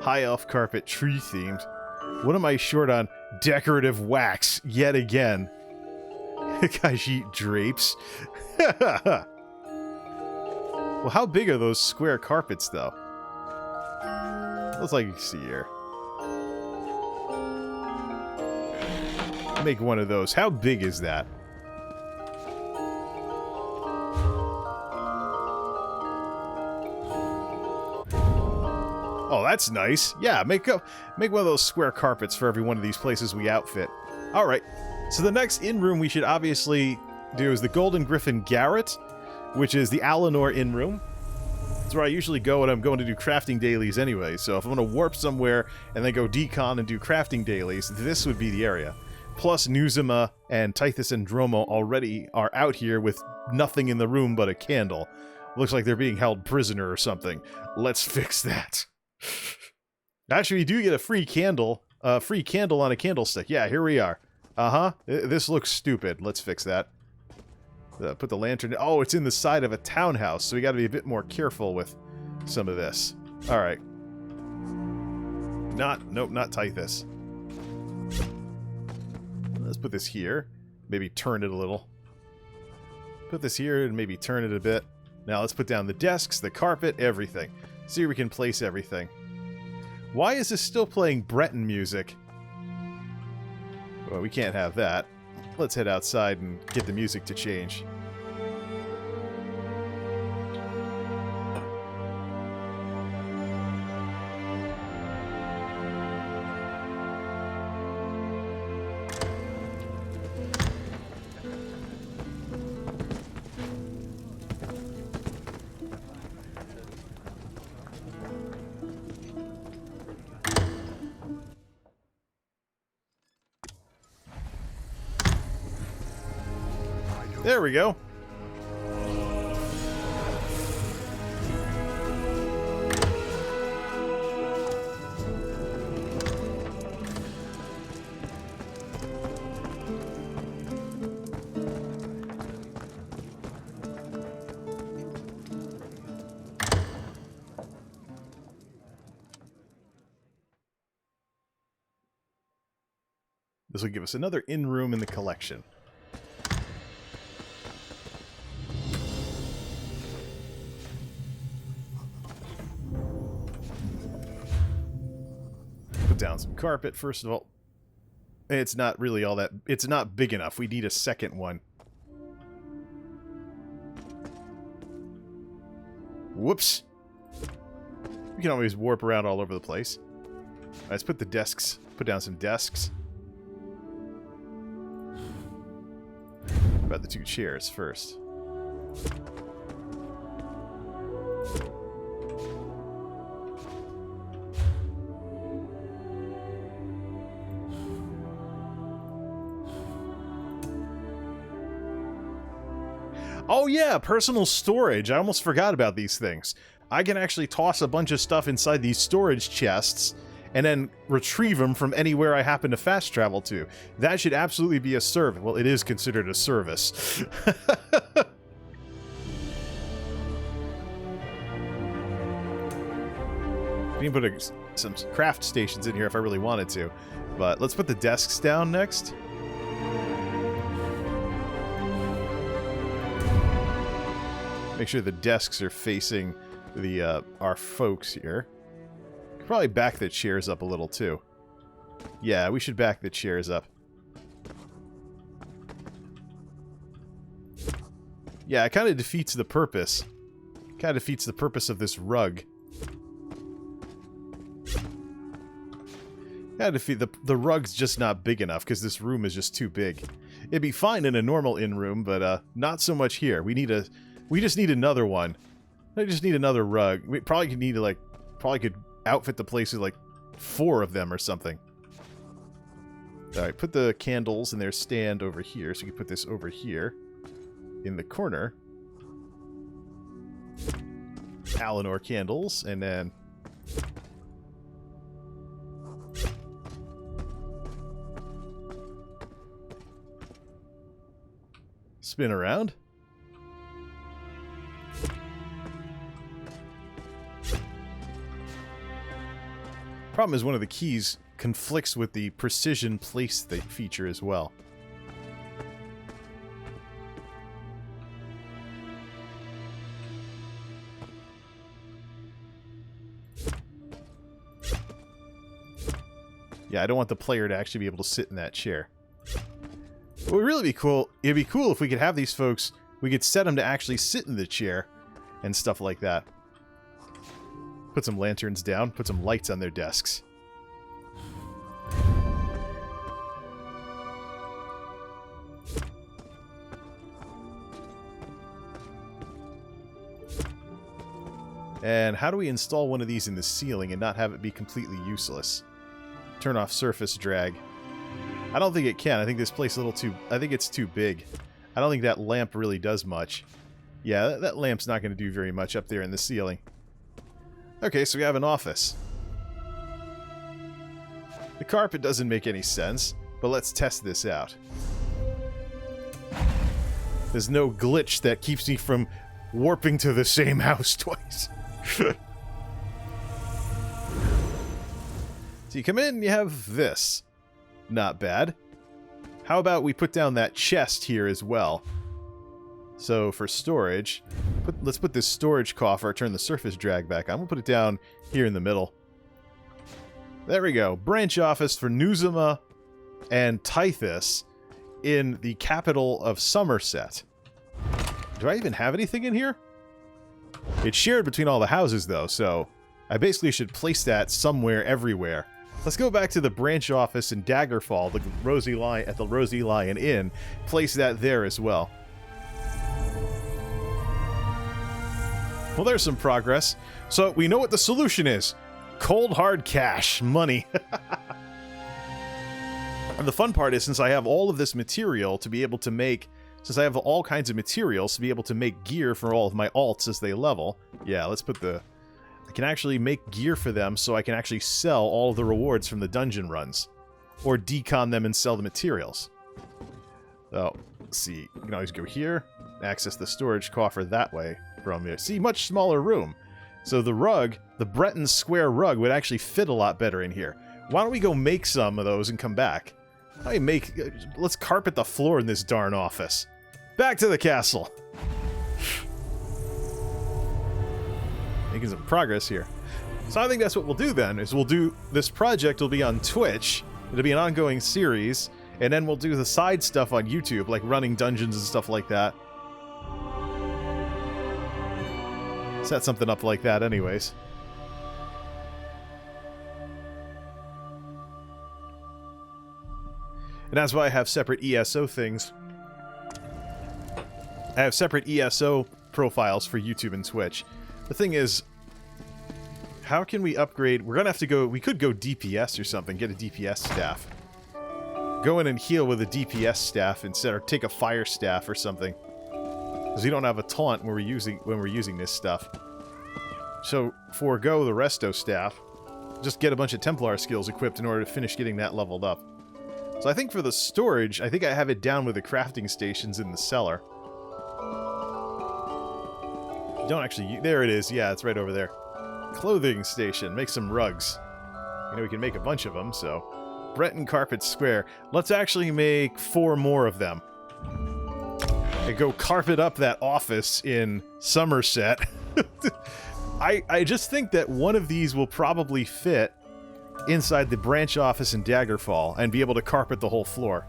High elf carpet, tree themed. What am I short on? Decorative wax, yet again. Khajiit drapes. Well, how big are those square carpets, though? Let's see here. Make one of those. How big is that? Oh, that's nice. Yeah, make one of those square carpets for every one of these places we outfit. All right. So the next inn room we should obviously do is the Golden Griffin Garret, which is the Alinor inn room. That's where I usually go when I'm going to do crafting dailies anyway. So if I'm going to warp somewhere and then go decon and do crafting dailies, this would be the area. Plus Nuzhimeh and Tythis Andromo already are out here with nothing in the room but a candle. Looks like they're being held prisoner or something. Let's fix that. Actually, we do get a free candle on a candlestick. Yeah, here we are. Uh-huh. This looks stupid. Let's fix that. Put the lantern... Oh, it's in the side of a townhouse, so we got to be a bit more careful with some of this. Alright. Nope, not Tythis. Let's put this here. Maybe turn it a little. Put this here and maybe turn it a bit. Now let's put down the desks, the carpet, everything. See where we can place everything. Why is this still playing Breton music? Well, we can't have that. Let's head outside and get the music to change. There we go. This will give us another in-room in the collection. Down some carpet first of all. It's not really all that... It's not big enough. We need a second one. Whoops. We can always warp around all over the place. Let's put the desks... Put down some desks. What about the two chairs first? Oh yeah, personal storage. I almost forgot about these things. I can actually toss a bunch of stuff inside these storage chests and then retrieve them from anywhere I happen to fast travel to. That should absolutely be a service. Well, it is considered a service. I can put some craft stations in here if I really wanted to. But let's put the desks down next. Make sure the desks are facing the our folks here. Could probably back the chairs up a little too. Yeah, we should back the chairs up. Yeah, it kind of defeats the purpose. Kind of defeats the purpose of this rug. Kind of defeat the rug's just not big enough because this room is just too big. It'd be fine in a normal in-room, but not so much here. We just need another one. I just need another rug. We probably could need to probably could outfit the place with 4 of them or something. Alright, put the candles in their stand over here. So you can put this over here in the corner. Alinor candles, and then spin around. Problem is one of the keys conflicts with the precision place feature as well. Yeah, I don't want the player to actually be able to sit in that chair. What would really be cool, it'd be cool if we could have these folks, we could set them to actually sit in the chair and stuff like that. Put some lanterns down, put some lights on their desks. And how do we install one of these in the ceiling and not have it be completely useless? Turn off surface drag. I don't think it can. I think this place is a little too... I think it's too big. I don't think that lamp really does much. Yeah, that lamp's not going to do very much up there in the ceiling. Okay, so we have an office. The carpet doesn't make any sense, but let's test this out. There's no glitch that keeps me from warping to the same house twice. So you come in, you have this. Not bad. How about we put down that chest here as well? So for storage, let's put this storage coffer, turn the surface drag back on. We'll put it down here in the middle. There we go. Branch office for Nuzhimeh and Tythis in the capital of Somerset. Do I even have anything in here? It's shared between all the houses, though, so I basically should place that somewhere, everywhere. Let's go back to the branch office in Daggerfall, the Rosy Lion, at the Rosy Lion Inn. Place that there as well. Well, there's some progress. So we know what the solution is. Cold hard cash. Money. And the fun part is, since I have all of this material to be able to make... Since I have all kinds of materials to be able to make gear for all of my alts as they level... Yeah, let's put the... I can actually make gear for them so I can actually sell all of the rewards from the dungeon runs. Or decon them and sell the materials. So, let's see. You can always go here. Access the storage coffer that way from here. See, much smaller room. So the rug, the Breton square rug, would actually fit a lot better in here. Why don't we go make some of those and come back? Let's carpet the floor in this darn office. Back to the castle. Making some progress here. So I think that's what we'll do then, is we'll do... This project will be on Twitch. It'll be an ongoing series. And then we'll do the side stuff on YouTube, like running dungeons and stuff like that. Set something up like that anyways. And that's why I have separate ESO things. I have separate ESO profiles for YouTube and Twitch. The thing is, how can we upgrade? We're gonna have to go... We could go DPS or something, get a DPS staff. Go in and heal with a DPS staff instead, or take a fire staff or something. Because we don't have a taunt when we're using this stuff. So, forego the resto staff. Just get a bunch of Templar skills equipped in order to finish getting that leveled up. So I think for the storage, I think I have it down with the crafting stations in the cellar. Don't actually... There it is. Yeah, it's right over there. Clothing station. Make some rugs. You know, we can make a bunch of them, so... Breton Carpet Square. Let's actually make 4 more of them. And go carpet up that office in Somerset. I just think that one of these will probably fit inside the branch office in Daggerfall and be able to carpet the whole floor.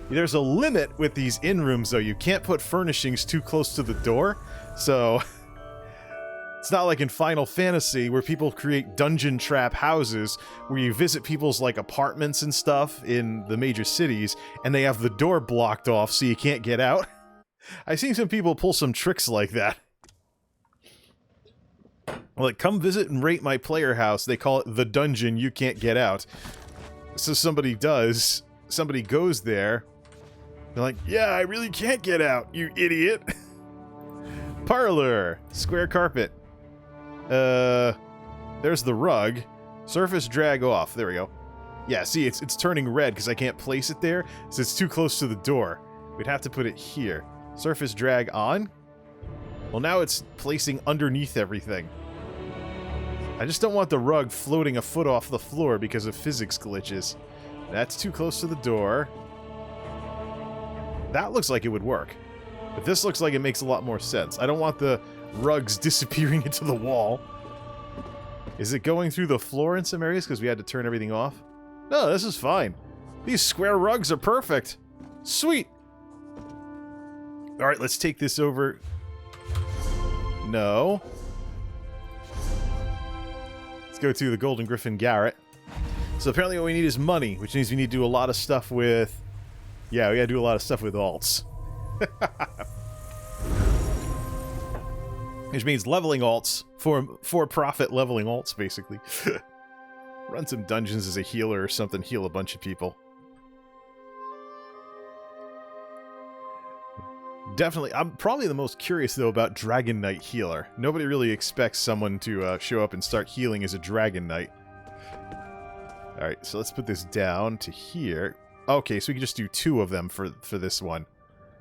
There's a limit with these inn rooms, though. You can't put furnishings too close to the door, so... It's not like in Final Fantasy where people create dungeon trap houses where you visit people's like apartments and stuff in the major cities and they have the door blocked off so you can't get out. I've seen some people pull some tricks like that. Like, come visit and rate my player house. They call it the dungeon you can't get out. So somebody does. Somebody goes there. They're like, yeah, I really can't get out, you idiot. Parlor. Square carpet. There's the rug. Surface drag off. There we go. Yeah, see, it's turning red because I can't place it there, so it's too close to the door. We'd have to put it here. Surface drag on? Well, now it's placing underneath everything. I just don't want the rug floating a foot off the floor because of physics glitches. That's too close to the door. That looks like it would work. But this looks like it makes a lot more sense. I don't want the rugs disappearing into the wall. Is it going through the floor in some areas because we had to turn everything off? No, this is fine. These square rugs are perfect. Sweet. Alright, let's take this over. No. Let's go to the Golden Griffin Garret. So apparently what we need is money, which means we need to do a lot of stuff with... Yeah, we gotta do a lot of stuff with alts. Which means leveling alts, for profit leveling alts, basically. Run some dungeons as a healer or something, heal a bunch of people. Definitely, I'm probably the most curious, though, about Dragon Knight Healer. Nobody really expects someone to show up and start healing as a Dragon Knight. Alright, so let's put this down to here. Okay, so we can just do 2 of them for this one.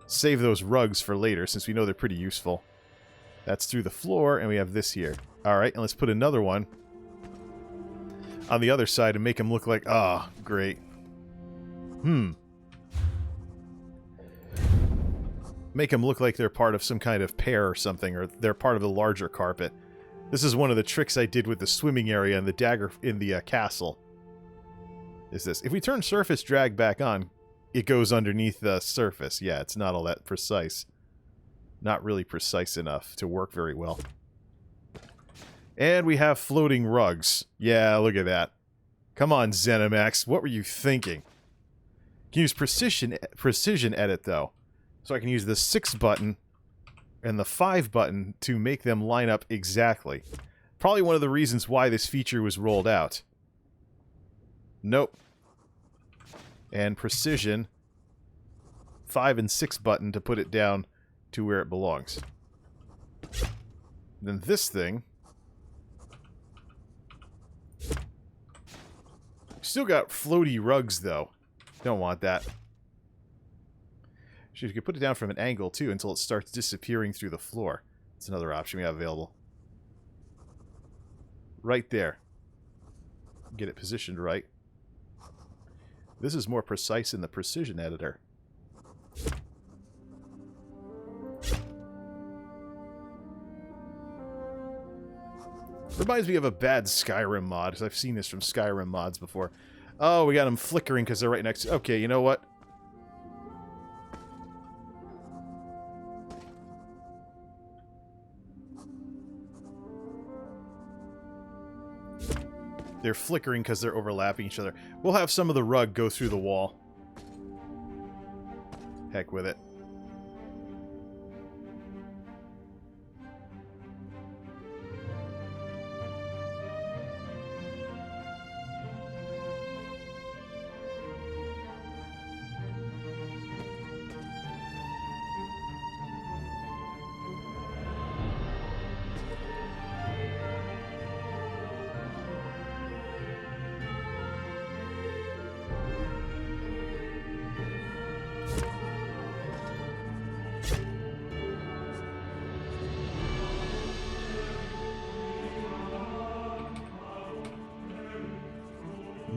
save those rugs for later, since we know they're pretty useful. That's through the floor, and we have this here. Alright, and let's put another one on the other side and make them look like... Ah, great. Make them look like they're part of some kind of pair or something, or they're part of a larger carpet. This is one of the tricks I did with the swimming area and the dagger in the castle. Is this. If we turn surface drag back on, it goes underneath the surface. Yeah, it's not all that precise. Not really precise enough to work very well. And we have floating rugs. Yeah, look at that. Come on, ZeniMax. What were you thinking? Can use precision edit, though. So I can use the 6 button and the 5 button to make them line up exactly. Probably one of the reasons why this feature was rolled out. Nope. And precision 5 and 6 button to put it down to where it belongs. Then this thing... Still got floaty rugs, though. Don't want that. You could put it down from an angle, too, until it starts disappearing through the floor. That's another option we have available. Right there. Get it positioned right. This is more precise in the precision editor. Reminds me of a bad Skyrim mod, because I've seen this from Skyrim mods before. Oh, we got them flickering because they're right next to... Okay, you know what? They're flickering because they're overlapping each other. We'll have some of the rug go through the wall. Heck with it.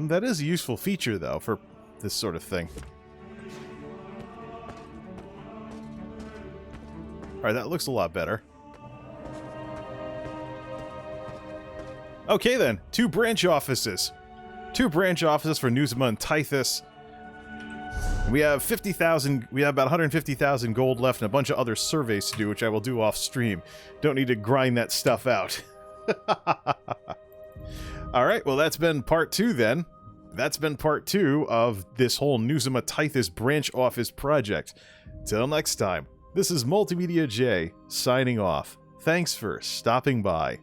That is a useful feature, though, for this sort of thing. Alright, that looks a lot better. Okay, then. 2 branch offices. 2 branch offices for Nuzhimeh and Tythis. We have 50,000... We have about 150,000 gold left and a bunch of other surveys to do, which I will do off stream. Don't need to grind that stuff out. Alright, well, that's been part 2, then. That's been part 2 of this whole Nuzhimeh Tythis branch office project. Till next time, this is MultimediaJay signing off. Thanks for stopping by.